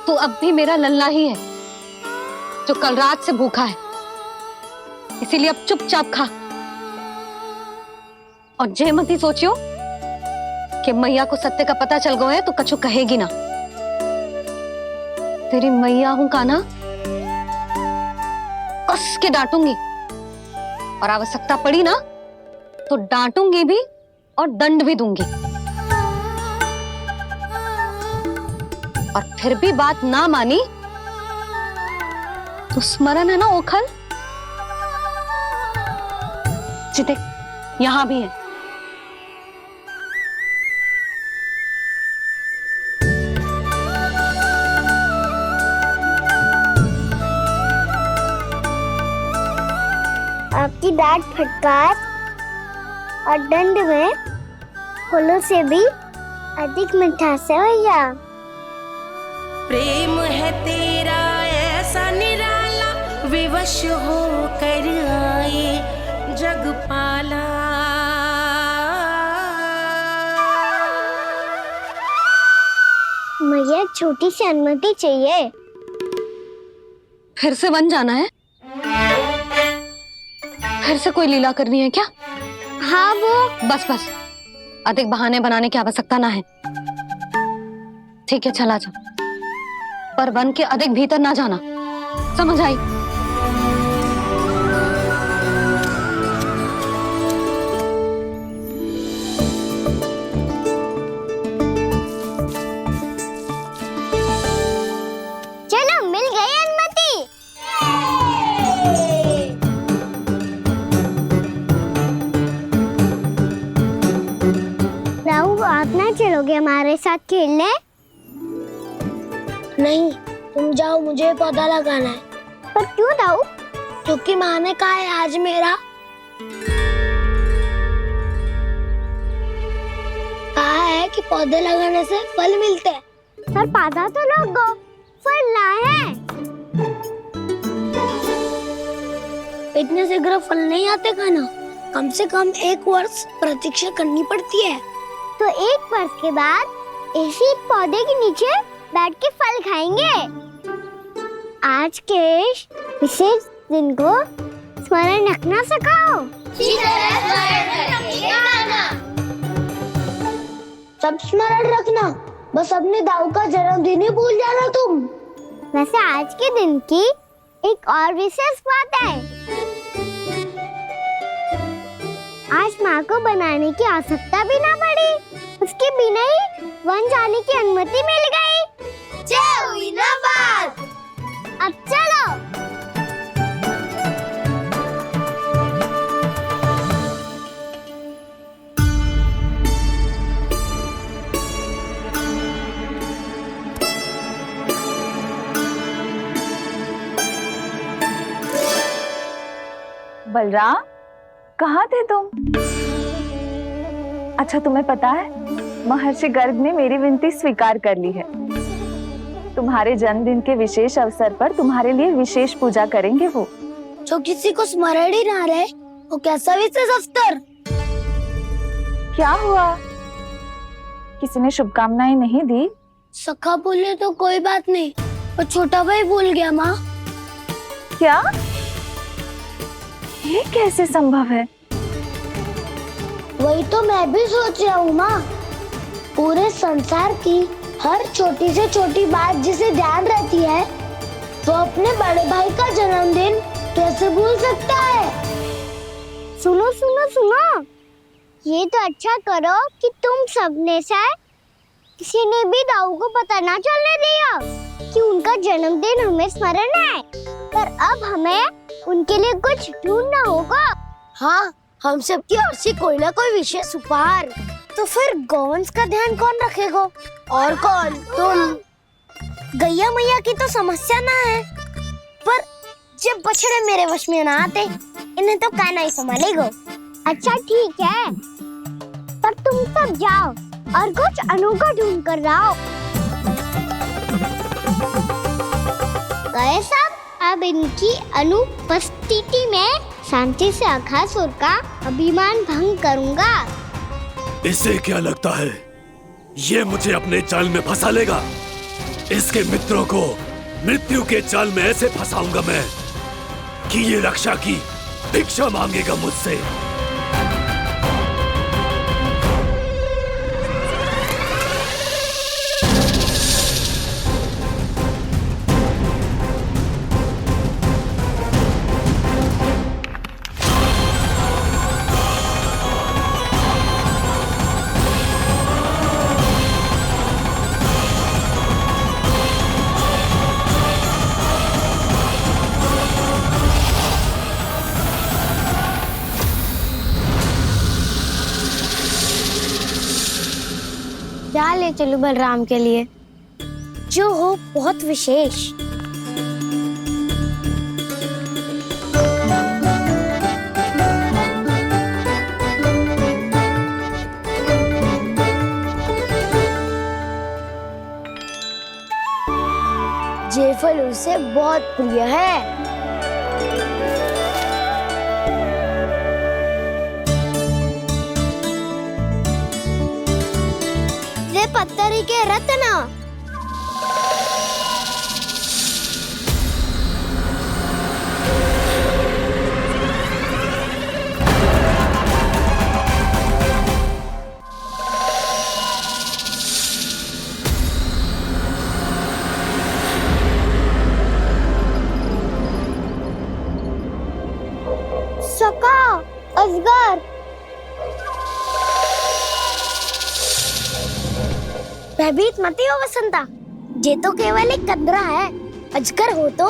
तू अब भी मेरा लल्ला ही है जो कल रात से भूखा है। इसीलिए अब चुपचाप खा। और जे मत ही सोचियो कि मैया को सत्य का पता चल गया है तो कछु कहेगी ना। तेरी मैया हूं कान्हा, कस के डांटूंगी, और आवश्यकता पड़ी ना तो डांटूंगी भी और दंड भी दूंगी। और फिर भी बात ना मानी तो स्मरण है ना ओखल, जिते यहां भी है। आपकी डांट फटकार और दंड में फूलों से भी अधिक मिठास है भैया। प्रेम है तेरा ऐसा निराला, विवश हो कर आए जग पाला। मैया छोटी सी अनुमति चाहिए। फिर से वन जाना है? फिर से कोई लीला करनी है क्या? हाँ वो। बस बस, अधिक बहाने बनाने की आवश्यकता ना है। ठीक है चला जा, पर वन के अधिक भीतर ना जाना, समझ आई? चलो मिल गई अनुमति। राहु आप ना चलोगे हमारे साथ खेलने? नहीं, तुम जाओ, मुझे पौधा लगाना है। पर क्यों राहु? क्योंकि माँ ने कहा है आज मेरा कहा है कि पौधे लगाने से फल मिलते हैं। पर पौधा तो लगो, फल ना है। इतने शीघ्र फल नहीं आते खाना, कम से कम 1 वर्ष प्रतीक्षा करनी पड़ती है। तो 1 वर्ष के बाद इसी पौधे के नीचे बैठ के फल खाएंगे। आज के इस विशेष दिन को स्मरण रखना सिखाओ। सब स्मरण रखना, बस अपने दाऊ का जन्मदिन ही भूल जाना तुम। वैसे आज के दिन की एक और विशेष बात है। आज माँ को बनाने की आवश्यकता भी ना पड़ी, उसके बिना ही वन जाने की अनुमति मिल गई। जय हुई ना बात। अब चलो। बलराम, कहाँ थे तुम? अच्छा तुम्हें पता है, महर्षि गर्ग ने मेरी विनती स्वीकार कर ली है। तुम्हारे जन्मदिन के विशेष अवसर पर तुम्हारे लिए विशेष पूजा करेंगे वो। जो किसी को स्मरण ही ना रहे, वो कैसा विशेष अवसर? क्या हुआ? किसी ने शुभकामनाएं नहीं दी? सखा बोले तो कोई बात नहीं, पर छोटा भाई भूल गया माँ। क्या? ये कैसे संभव है? वही तो मैं भी सोच रहा हूँ माँ। पूरे संसार की हर छोटी से छोटी बात जिसे ध्यान रहती है, वो अपने बड़े भाई का जन्मदिन कैसे भूल सकता है? सुनो सुनो सुनो, ये तो अच्छा करो कि तुम सबने से किसी ने भी दाऊ को पता ना चलने दिया कि उनका जन्मदिन हमें स्मरण है। पर अब हमें उनके लिए कुछ ढूंढना होगा। हाँ, हम सबकी ओर से कोई ना कोई विशेष उपहार। तो फिर गौंस का ध्यान कौन रखेगा? और कौन? तुम। गैया मैया की तो समस्या ना है, पर जब बछड़े मेरे वश में ना आते, इन्हें तो कान्हा ही संभालेगा। अच्छा ठीक है, पर तुम सब जाओ और कुछ अनोखा ढूंढ कर लाओ। गए सब? अब इनकी अनुपस्थिति में शांति से अघासुर का अभिमान भंग करूंगा। इसे क्या लगता है ये मुझे अपने जाल में फंसा लेगा? इसके मित्रों को मृत्यु के जाल में ऐसे फंसाऊंगा मैं कि ये रक्षा की भिक्षा मांगेगा मुझसे। क्या ले चलूं बलराम के लिए जो हो बहुत विशेष। ये फल उसे बहुत प्रिय है। पत्थरी के रत्न। सका असगर भयभीत मत हो वसंता, ये तो केवल एक कंदरा है। अजगर हो तो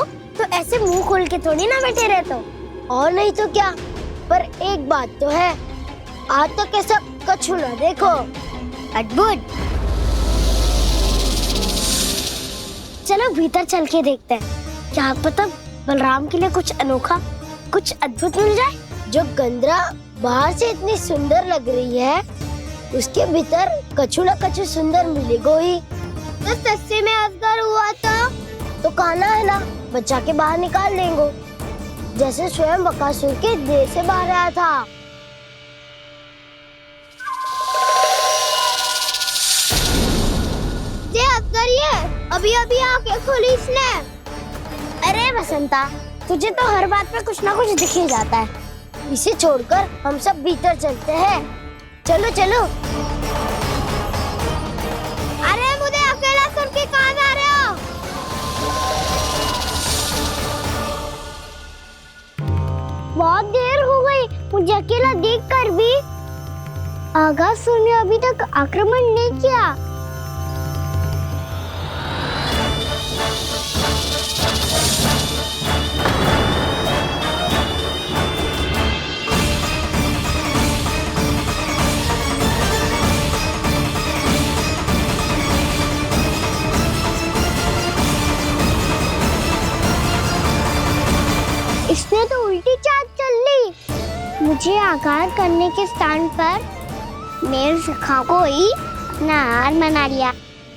ऐसे मुंह खोल के थोड़ी ना बैठे रहते हो। और नहीं तो क्या, पर एक बात तो है, आज तक ऐसा कछु ना देखो। अद्भुत। चलो भीतर चल के देखते हैं, क्या पता बलराम के लिए कुछ अनोखा, कुछ अद्भुत मिल जाए। जो गंदरा बाहर से इतनी सुंदर लग रही है, उसके भीतर कछु न कछु सुंदर मिलेगा ही। तो सस्ते में अजगर हुआ तो काना है ना, बच्चा के बाहर निकाल देंगे, जैसे स्वयं बकासुर के देह से बाहर आया था। ये अजगर ही है, अभी अभी आंखें खोली इसने। अरे वसंता, तुझे तो हर बात पे कुछ ना कुछ दिख ही जाता है। इसे छोड़कर हम सब भीतर चलते हैं। चलो चलो। अरे मुझे अकेला सुन के कहाँ जा रहे हो? बहुत देर हो गई मुझे अकेला देखकर भी। आगासुर ने अभी तक आक्रमण नहीं किया। इसने तो उल्टी चाल चल ली। मुझे आघात करने के स्थान पर मेरे सखा को ही अपना आहार बना लिया।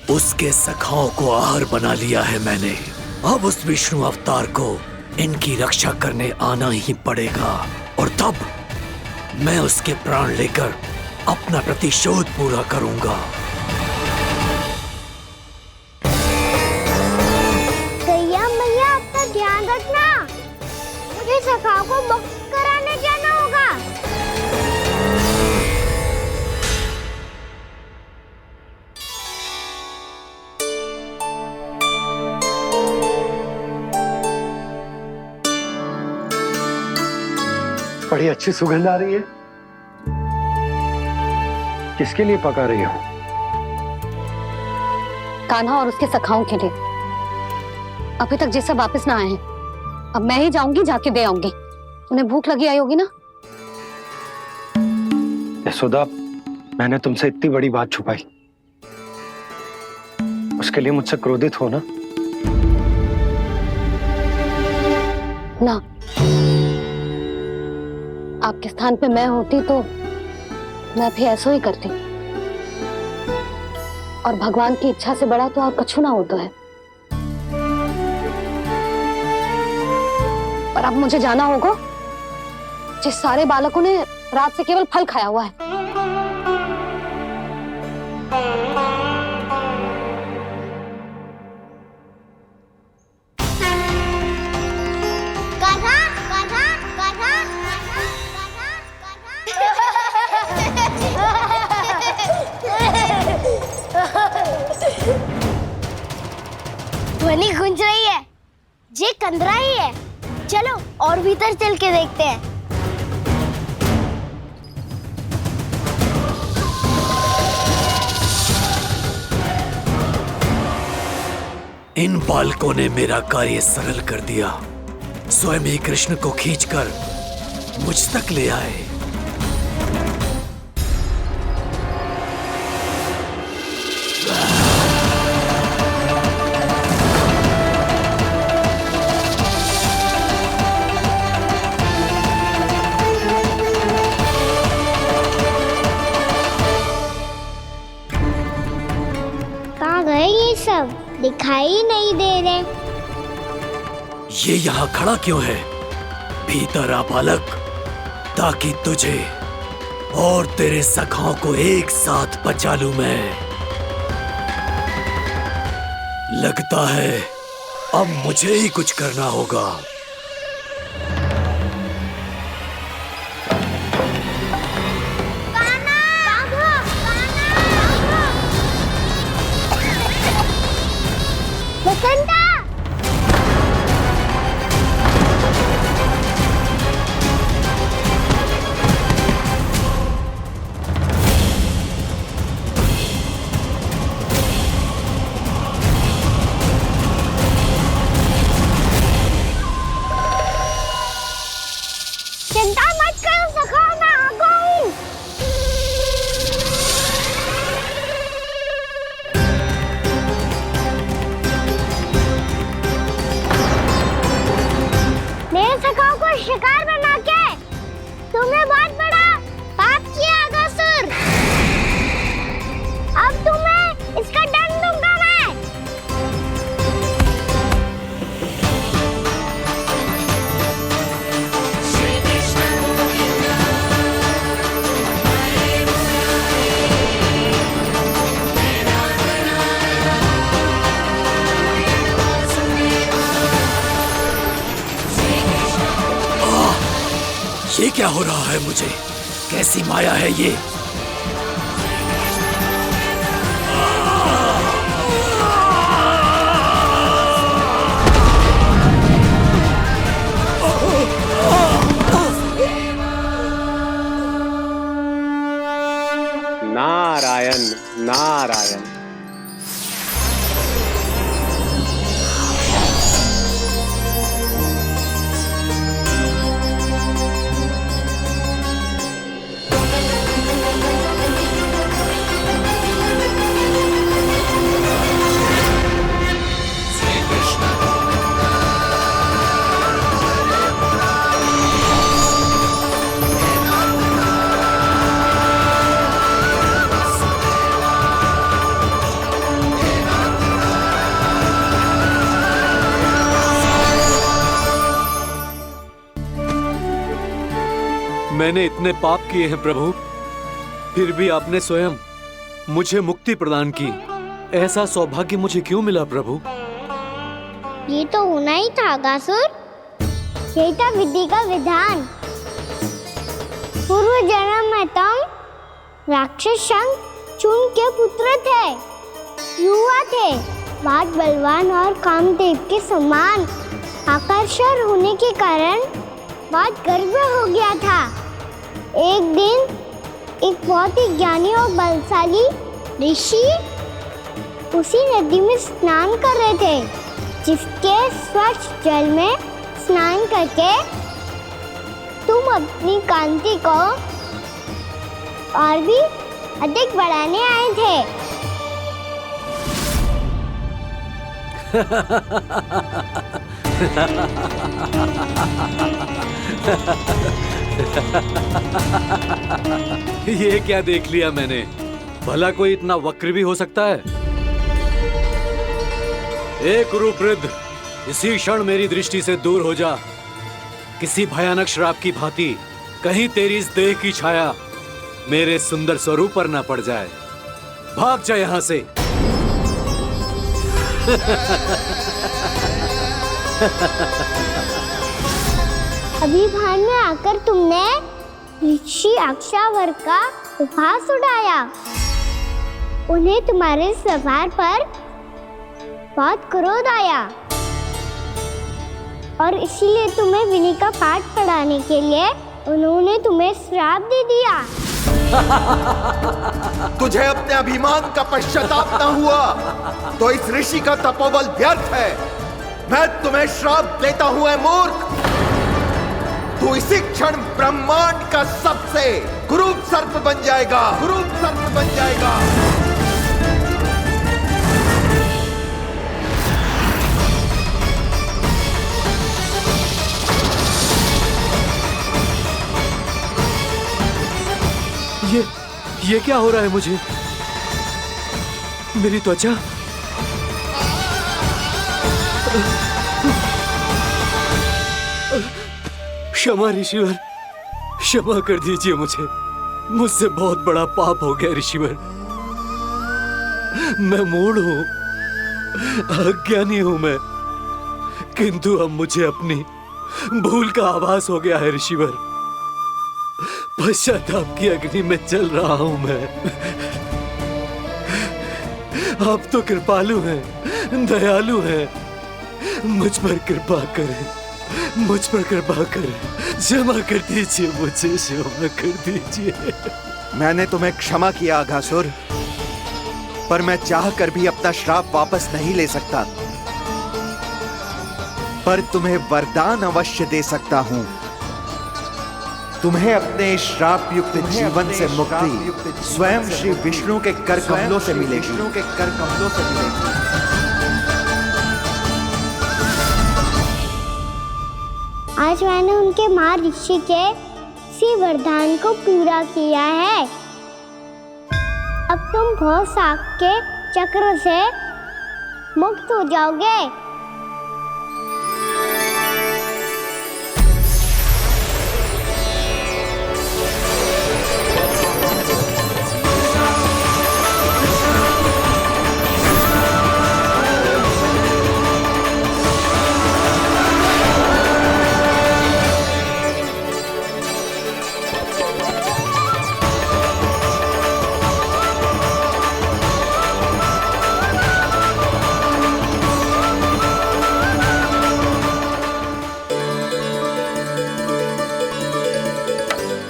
उसके सखाओं को आहार बना लिया है मैंने। अब उस विष्णु अवतार को इनकी रक्षा करने आना ही पड़ेगा, और तब मैं उसके प्राण लेकर अपना प्रतिशोध पूरा करूंगा। गैया मैया, अपना ध्यान रखना, मुझे सखा को मुक्त कराने जाना होगा। बड़ी अच्छी सुगंध आ रही है। किसके लिए पका रही हो? कान्हा और उसके सखाओं के लिए। अभी तक जैसे वापस ना आए हैं, अब मैं ही जाऊंगी, जाके दे आऊंगी। उन्हें भूख लगी आई होगी ना। यशोदा, मैंने तुमसे इतनी बड़ी बात छुपाई, उसके लिए मुझसे क्रोधित हो ना? ना, आपके स्थान पे मैं होती तो मैं भी ऐसा ही करती। और भगवान की इच्छा से बड़ा तो और कछु ना होता है। पर अब मुझे जाना होगा। जिस सारे बालकों ने रात से केवल फल खाया हुआ है। कान्हा, कान्हा, कान्हा, ध्वनि गूंज रही है। ये कंदरा ही है। चलो और भीतर चल के देखते हैं। इन बालकों ने मेरा कार्य सरल कर दिया। स्वयं ही कृष्ण को खींचकर मुझ तक ले आए। कहाँ गए ये सब? दिखाई नहीं दे रहे। ये यहाँ खड़ा क्यों है? भीतर आ बालक, ताकि तुझे और तेरे सखाओं को एक साथ बचा लूं मैं। लगता है अब मुझे ही कुछ करना होगा। बसंता! चिंता मत करो सखा, मैं आ गई। मेरे सखाओं को शिकार बना के तुमने बहुत बड़ा पाप किया अगासुर। अब तुम्हें इसका दंड दूंगा मैं। ये क्या हो रहा है मुझे? कैसी माया है ये? नारायण नारायण। मैंने इतने पाप किए हैं प्रभु, फिर भी आपने स्वयं मुझे मुक्ति प्रदान की। ऐसा सौभाग्य मुझे क्यों मिला प्रभु? ये तो होना ही था अगासुर। यही था विधि का विधान। पूर्व जन्म में तुम राक्षस शंखचूड़ के पुत्र थे। युवा थे, बहुत बलवान और कामदेव के समान। आकर्षण होने के कारण बहुत गर्व हो गया था। एक दिन एक बहुत ही ज्ञानी और बलशाली ऋषि उसी नदी में स्नान कर रहे थे, जिसके स्वच्छ जल में स्नान करके तुम अपनी कांति को और भी अधिक बढ़ाने आए थे। ये क्या देख लिया मैंने? भला कोई इतना वक्र भी हो सकता है? एक कुरुवृद्ध, इसी क्षण मेरी दृष्टि से दूर हो जा। किसी भयानक श्राप की भांति कहीं तेरी इस देह की छाया मेरे सुंदर स्वरूप पर न पड़ जाए। भाग जा यहाँ से। अभी भान में आकर तुमने ऋषि अक्षावर का उपहास उड़ाया। उन्हें तुम्हारे सवार पर बहुत क्रोध आया और इसीलिए तुम्हें विनी का पाठ पढ़ाने के लिए उन्होंने तुम्हें श्राप दे दिया। तुझे अपने अभिमान का पश्चाताप न हुआ तो इस ऋषि का तपोबल व्यर्थ है। मैं तुम्हें श्राप देता हूं ऐ मूर्ख। तू इसी क्षण ब्रह्मांड का सबसे कुरूप सर्प बन जाएगा, कुरूप सर्प बन जाएगा। ये क्या हो रहा है मुझे? मेरी त्वचा क्षमा ऋषिवर, क्षमा कर दीजिए मुझे। मुझसे बहुत बड़ा पाप हो गया ऋषिवर। मैं मूढ़ हूं, अज्ञानी हूं मैं, किंतु अब मुझे अपनी भूल का आभास हो गया है ऋषिवर। पश्चाताप की अग्नि में जल रहा हूं मैं। आप तो कृपालु हैं, दयालु हैं, मुझ पर कृपा करें, मुझ पर कृपा करें, क्षमा कर दीजिए मुझे, क्षमा कर दीजिए। मैंने तुम्हें क्षमा किया अघासुर, पर मैं चाहकर भी अपना श्राप वापस नहीं ले सकता। पर तुम्हें वरदान अवश्य दे सकता हूं। तुम्हें अपने श्राप युक्त जीवन से मुक्ति स्वयं श्री विष्णु के कर कमलों से मिलेगी, विष्णु के कर कमलों से मिलेगी। आज मैंने उनके मां ऋषि के इसी वरदान को पूरा किया है। अब तुम भव साग के चक्र से मुक्त हो जाओगे।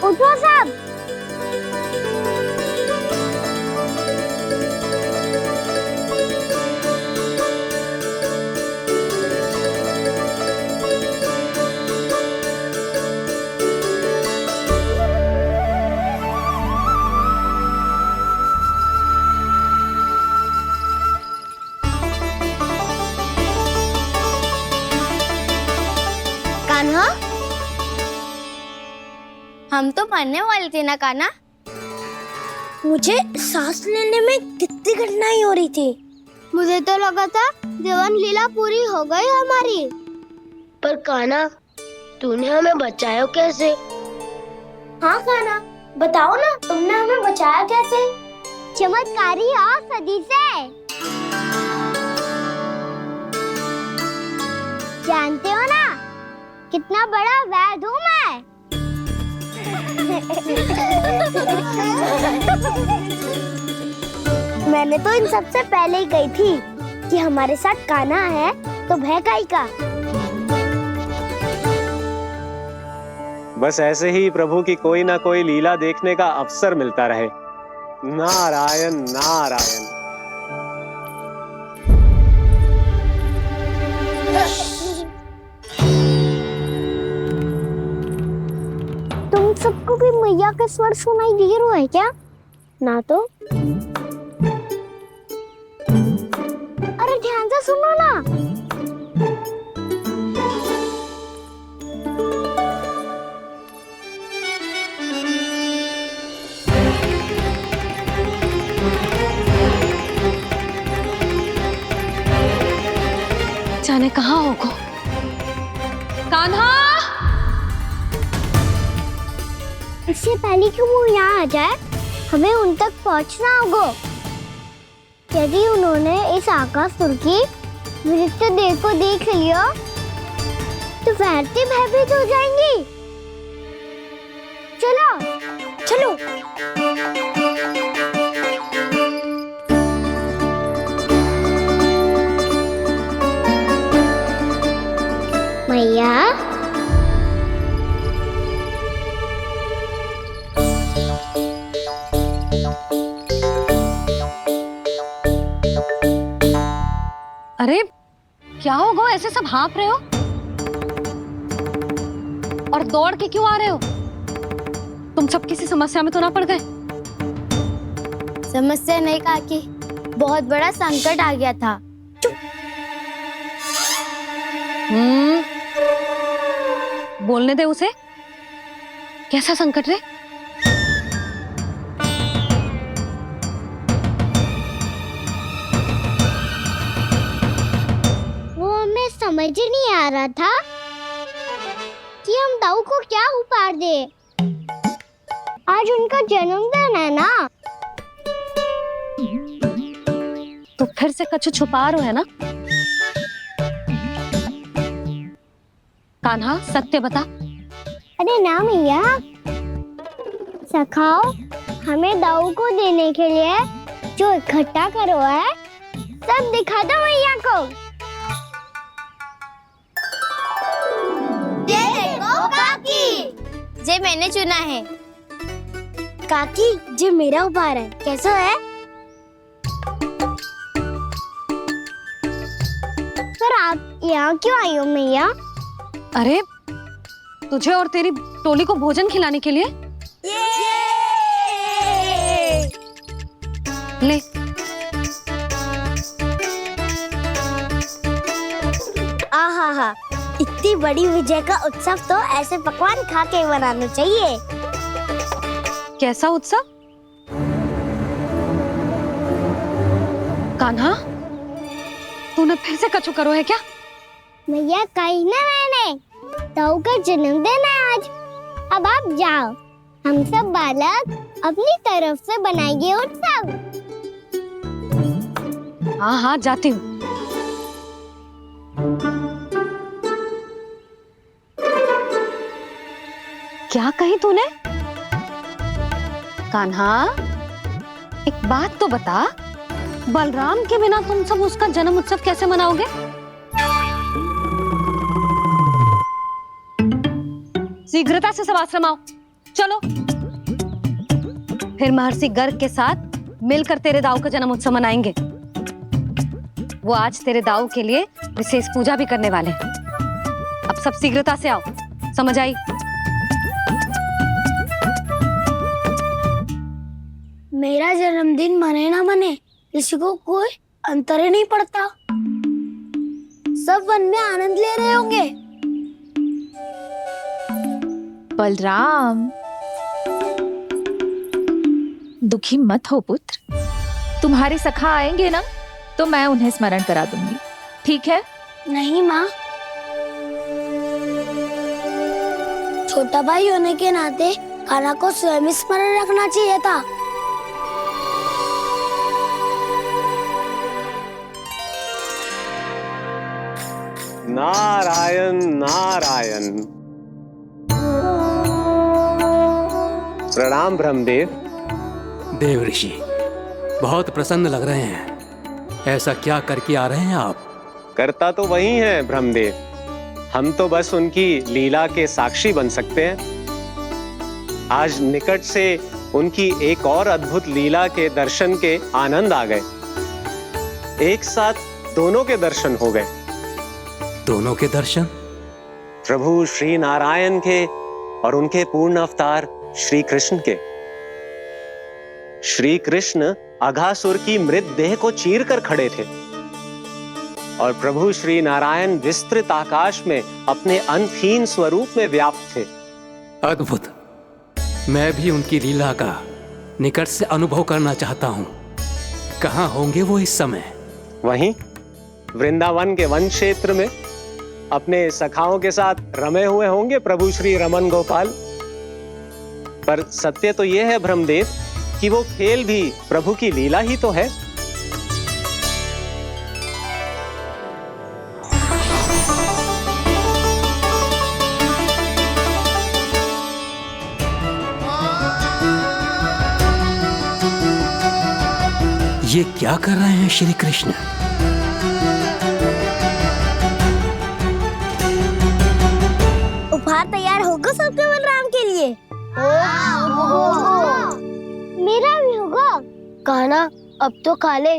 उठो सब। कान्हा, हम तो मरने वाले थे ना कान्हा। मुझे सांस लेने में कितनी कठिनाई हो रही थी। मुझे तो लगा था जीवन लीला पूरी हो गई हमारी। पर कान्हा, तूने हमें बचाया कैसे? हाँ कान्हा, बताओ ना, तुमने हमें बचाया कैसे? चमत्कारी औषधि से। जानते हो ना कितना बड़ा वैद्य हूँ मैं। मैंने तो इन सबसे पहले ही कही थी कि हमारे साथ कान्हा है तो भय काई का। बस ऐसे ही प्रभु की कोई ना कोई लीला देखने का अवसर मिलता रहे। नारायण नारायण। तुम सबको भी मैया का स्वर सुनाई दे रहा है क्या? ना तो। अरे ध्यान से सुनो ना। जाने कहाँ होगो? कान्हा! इससे पहले कि वो यहाँ आ जाए, हमें उन तक पहुँचना होगा। यदि उन्होंने इस आकासुर की नृत्य देह को देख लिया, तो वैरती भयभीत हो जाएंगी। चलो, चलो। अरे क्या होगा, ऐसे सब हाँफ रहे हो और दौड़ के क्यों आ रहे हो? तुम सब किसी समस्या में तो ना पड़ गए? समस्या नहीं काकी, बहुत बड़ा संकट आ गया था। बोलने दे उसे। कैसा संकट रे? वो हमें समझ ही नहीं आ रहा था कि हम दाऊ को क्या उपहार दे। आज उनका जन्मदिन है ना। तो फिर से कछु छुपा रहे हो है ना? कान्हा सत्य बता। अरे ना मैया, सखाओ हमें दाऊ को देने के लिए जो इकट्ठा करो है सब दिखा दो मैया को। ये देखो काकी, जे मैंने चुना है। काकी जे मेरा उपहार है, कैसा है? पर आप यहाँ क्यों आई हो मैया? अरे तुझे और तेरी टोली को भोजन खिलाने के लिए। ले। आहा, इतनी बड़ी विजय का उत्सव तो ऐसे पकवान खा के मनाना चाहिए। कैसा उत्सव? कान्हा तूने फिर से कछु करो है क्या? भैया कहीं ना, मैंने दाऊ का जन्मदिन है आज। अब आप जाओ, हम सब बालक अपनी तरफ से बनाएंगे उत्सव। हाँ हाँ जाती हूँ। क्या कही तूने? कान्हा एक बात तो बता, बलराम के बिना तुम सब उसका जन्म उत्सव कैसे मनाओगे? शीघ्रता से सब आश्रम आओ, चलो। फिर महर्षि गर्ग के साथ मिलकर तेरे दाऊ का जन्म उत्सव मनाएंगे। वो आज तेरे दाऊ के लिए विशेष पूजा भी करने वाले हैं। अब सब शीघ्रता से आओ, समझ आई? मेरा जन्मदिन मने ना मने, किसी को कोई अंतर ही नहीं पड़ता। सब वन में आनंद ले रहे होंगे। बलराम दुखी मत हो पुत्र, तुम्हारे सखा आएंगे ना तो मैं उन्हें स्मरण करा दूंगी, ठीक है? नहीं माँ, छोटा भाई होने के नाते कान्हा को स्वयं स्मरण रखना चाहिए था। नारायण नारायण। प्रणाम ब्रह्मदेव। देव ऋषि बहुत प्रसन्न लग रहे हैं। ऐसा क्या करके आ रहे हैं आप? करता तो वही है ब्रह्मदेव, हम तो बस उनकी लीला के साक्षी बन सकते हैं। आज निकट से उनकी एक और अद्भुत लीला के दर्शन के आनंद आ गए। एक साथ दोनों के दर्शन हो गए। दोनों के दर्शन? प्रभु श्री नारायण के और उनके पूर्ण अवतार श्री कृष्ण के। श्री कृष्ण अघासुर की मृत देह को चीर कर खड़े थे और प्रभु श्री नारायण विस्तृत आकाश में अपने अंतहीन स्वरूप में व्याप्त थे। अद्भुत। मैं भी उनकी लीला का निकट से अनुभव करना चाहता हूँ। कहाँ होंगे वो इस समय? वहीं वृंदावन के वन क्षेत्र में अपने सखाओं के साथ रमे हुए होंगे प्रभु श्री रमन गोपाल। पर सत्य तो यह है ब्रह्मदेव कि वो खेल भी प्रभु की लीला ही तो है। ये क्या कर रहे हैं श्री कृष्ण? उपहार तैयार होगा सबके बलराम के लिए? मेरा भी होगा। कान्हा अब तो खा ले।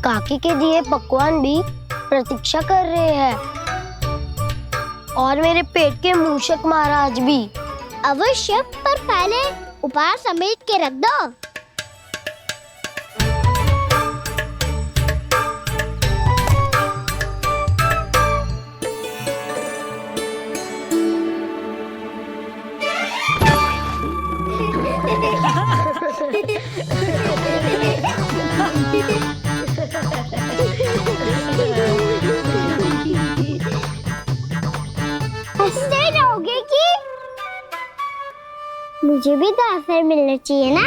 काकी के दिए पकवान भी प्रतीक्षा कर रहे हैं और मेरे पेट के मूषक महाराज भी। अवश्य, पर पहले उपहार समेट के रख दो। हंसते रहोगे कि मुझे भी तो अवसर मिलना चाहिए ना।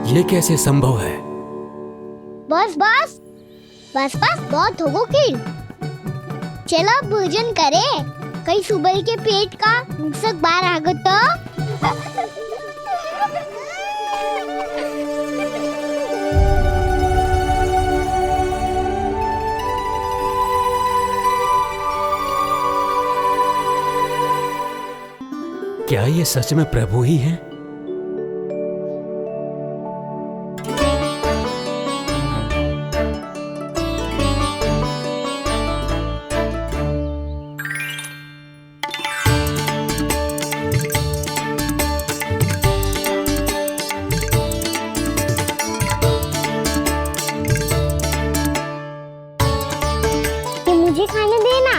ये कैसे संभव है? बस बस बस बस बहुत हो गई। चलो भोजन करें, कहीं सुबह के पेट का मूषक बाहर आ गया तो। क्या ये सच में प्रभु ही हैं? मुझे खाने देना।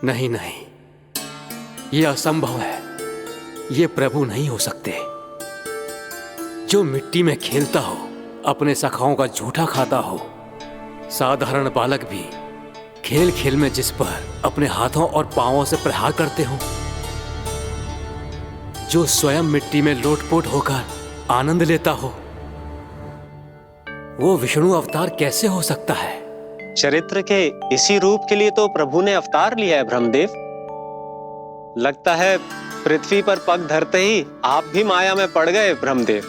नहीं नहीं, ये असंभव है। ये प्रभु नहीं हो सकते। जो मिट्टी में खेलता हो, अपने सखाओं का झूठा खाता हो, साधारण बालक भी खेल खेल में जिस पर अपने हाथों और पांवों से प्रहार करते हो, जो स्वयं मिट्टी में लोटपोट होकर आनंद लेता हो, वो विष्णु अवतार कैसे हो सकता है? चरित्र के इसी रूप के लिए तो प्रभु ने अवतार लिया है ब्रह्मदेव। लगता है पृथ्वी पर पग धरते ही आप भी माया में पड़ गए ब्रह्मदेव।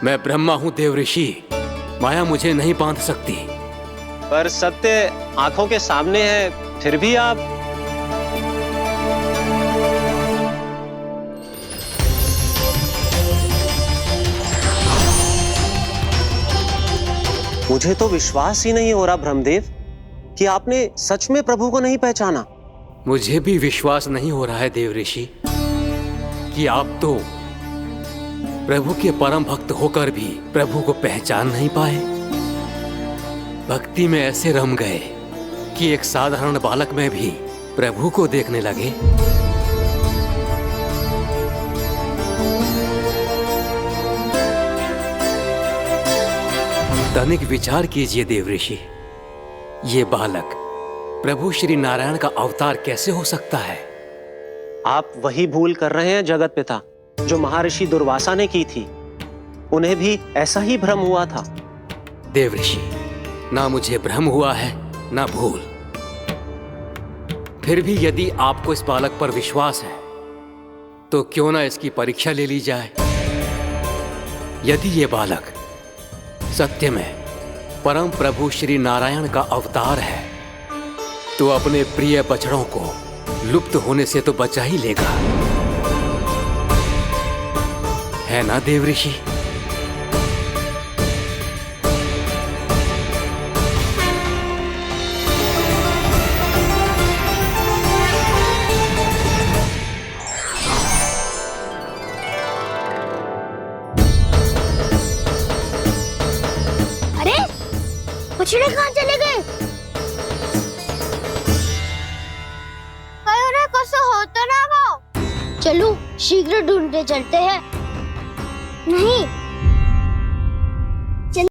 मैं ब्रह्मा हूं देव ऋषि, माया मुझे नहीं बांध सकती। पर सत्य आंखों के सामने है, फिर भी आप। मुझे तो विश्वास ही नहीं हो रहा ब्रह्मदेव कि आपने सच में प्रभु को नहीं पहचाना। मुझे भी विश्वास नहीं हो रहा है देव ऋषि कि आप तो प्रभु के परम भक्त होकर भी प्रभु को पहचान नहीं पाए। भक्ति में ऐसे रम गए कि एक साधारण बालक में भी प्रभु को देखने लगे। तनिक विचार कीजिए देव ऋषि, ये बालक प्रभु श्री नारायण का अवतार कैसे हो सकता है? आप वही भूल कर रहे हैं जगत पिता, जो महर्षि दुर्वासा ने की थी। उन्हें भी ऐसा ही भ्रम हुआ था। देव ऋषि, ना मुझे भ्रम हुआ है ना भूल। फिर भी यदि आपको इस बालक पर विश्वास है तो क्यों ना इसकी परीक्षा ले ली जाए। यदि ये बालक सत्य में परम प्रभु श्री नारायण का अवतार है तो अपने प्रिय बछड़ों को लुप्त होने से तो बचा ही लेगा, है ना देव ऋषि? बछड़े कहाँ चले गए? कैसे होता ना वो? चलो शीघ्र ढूंढते चलते हैं। नहीं,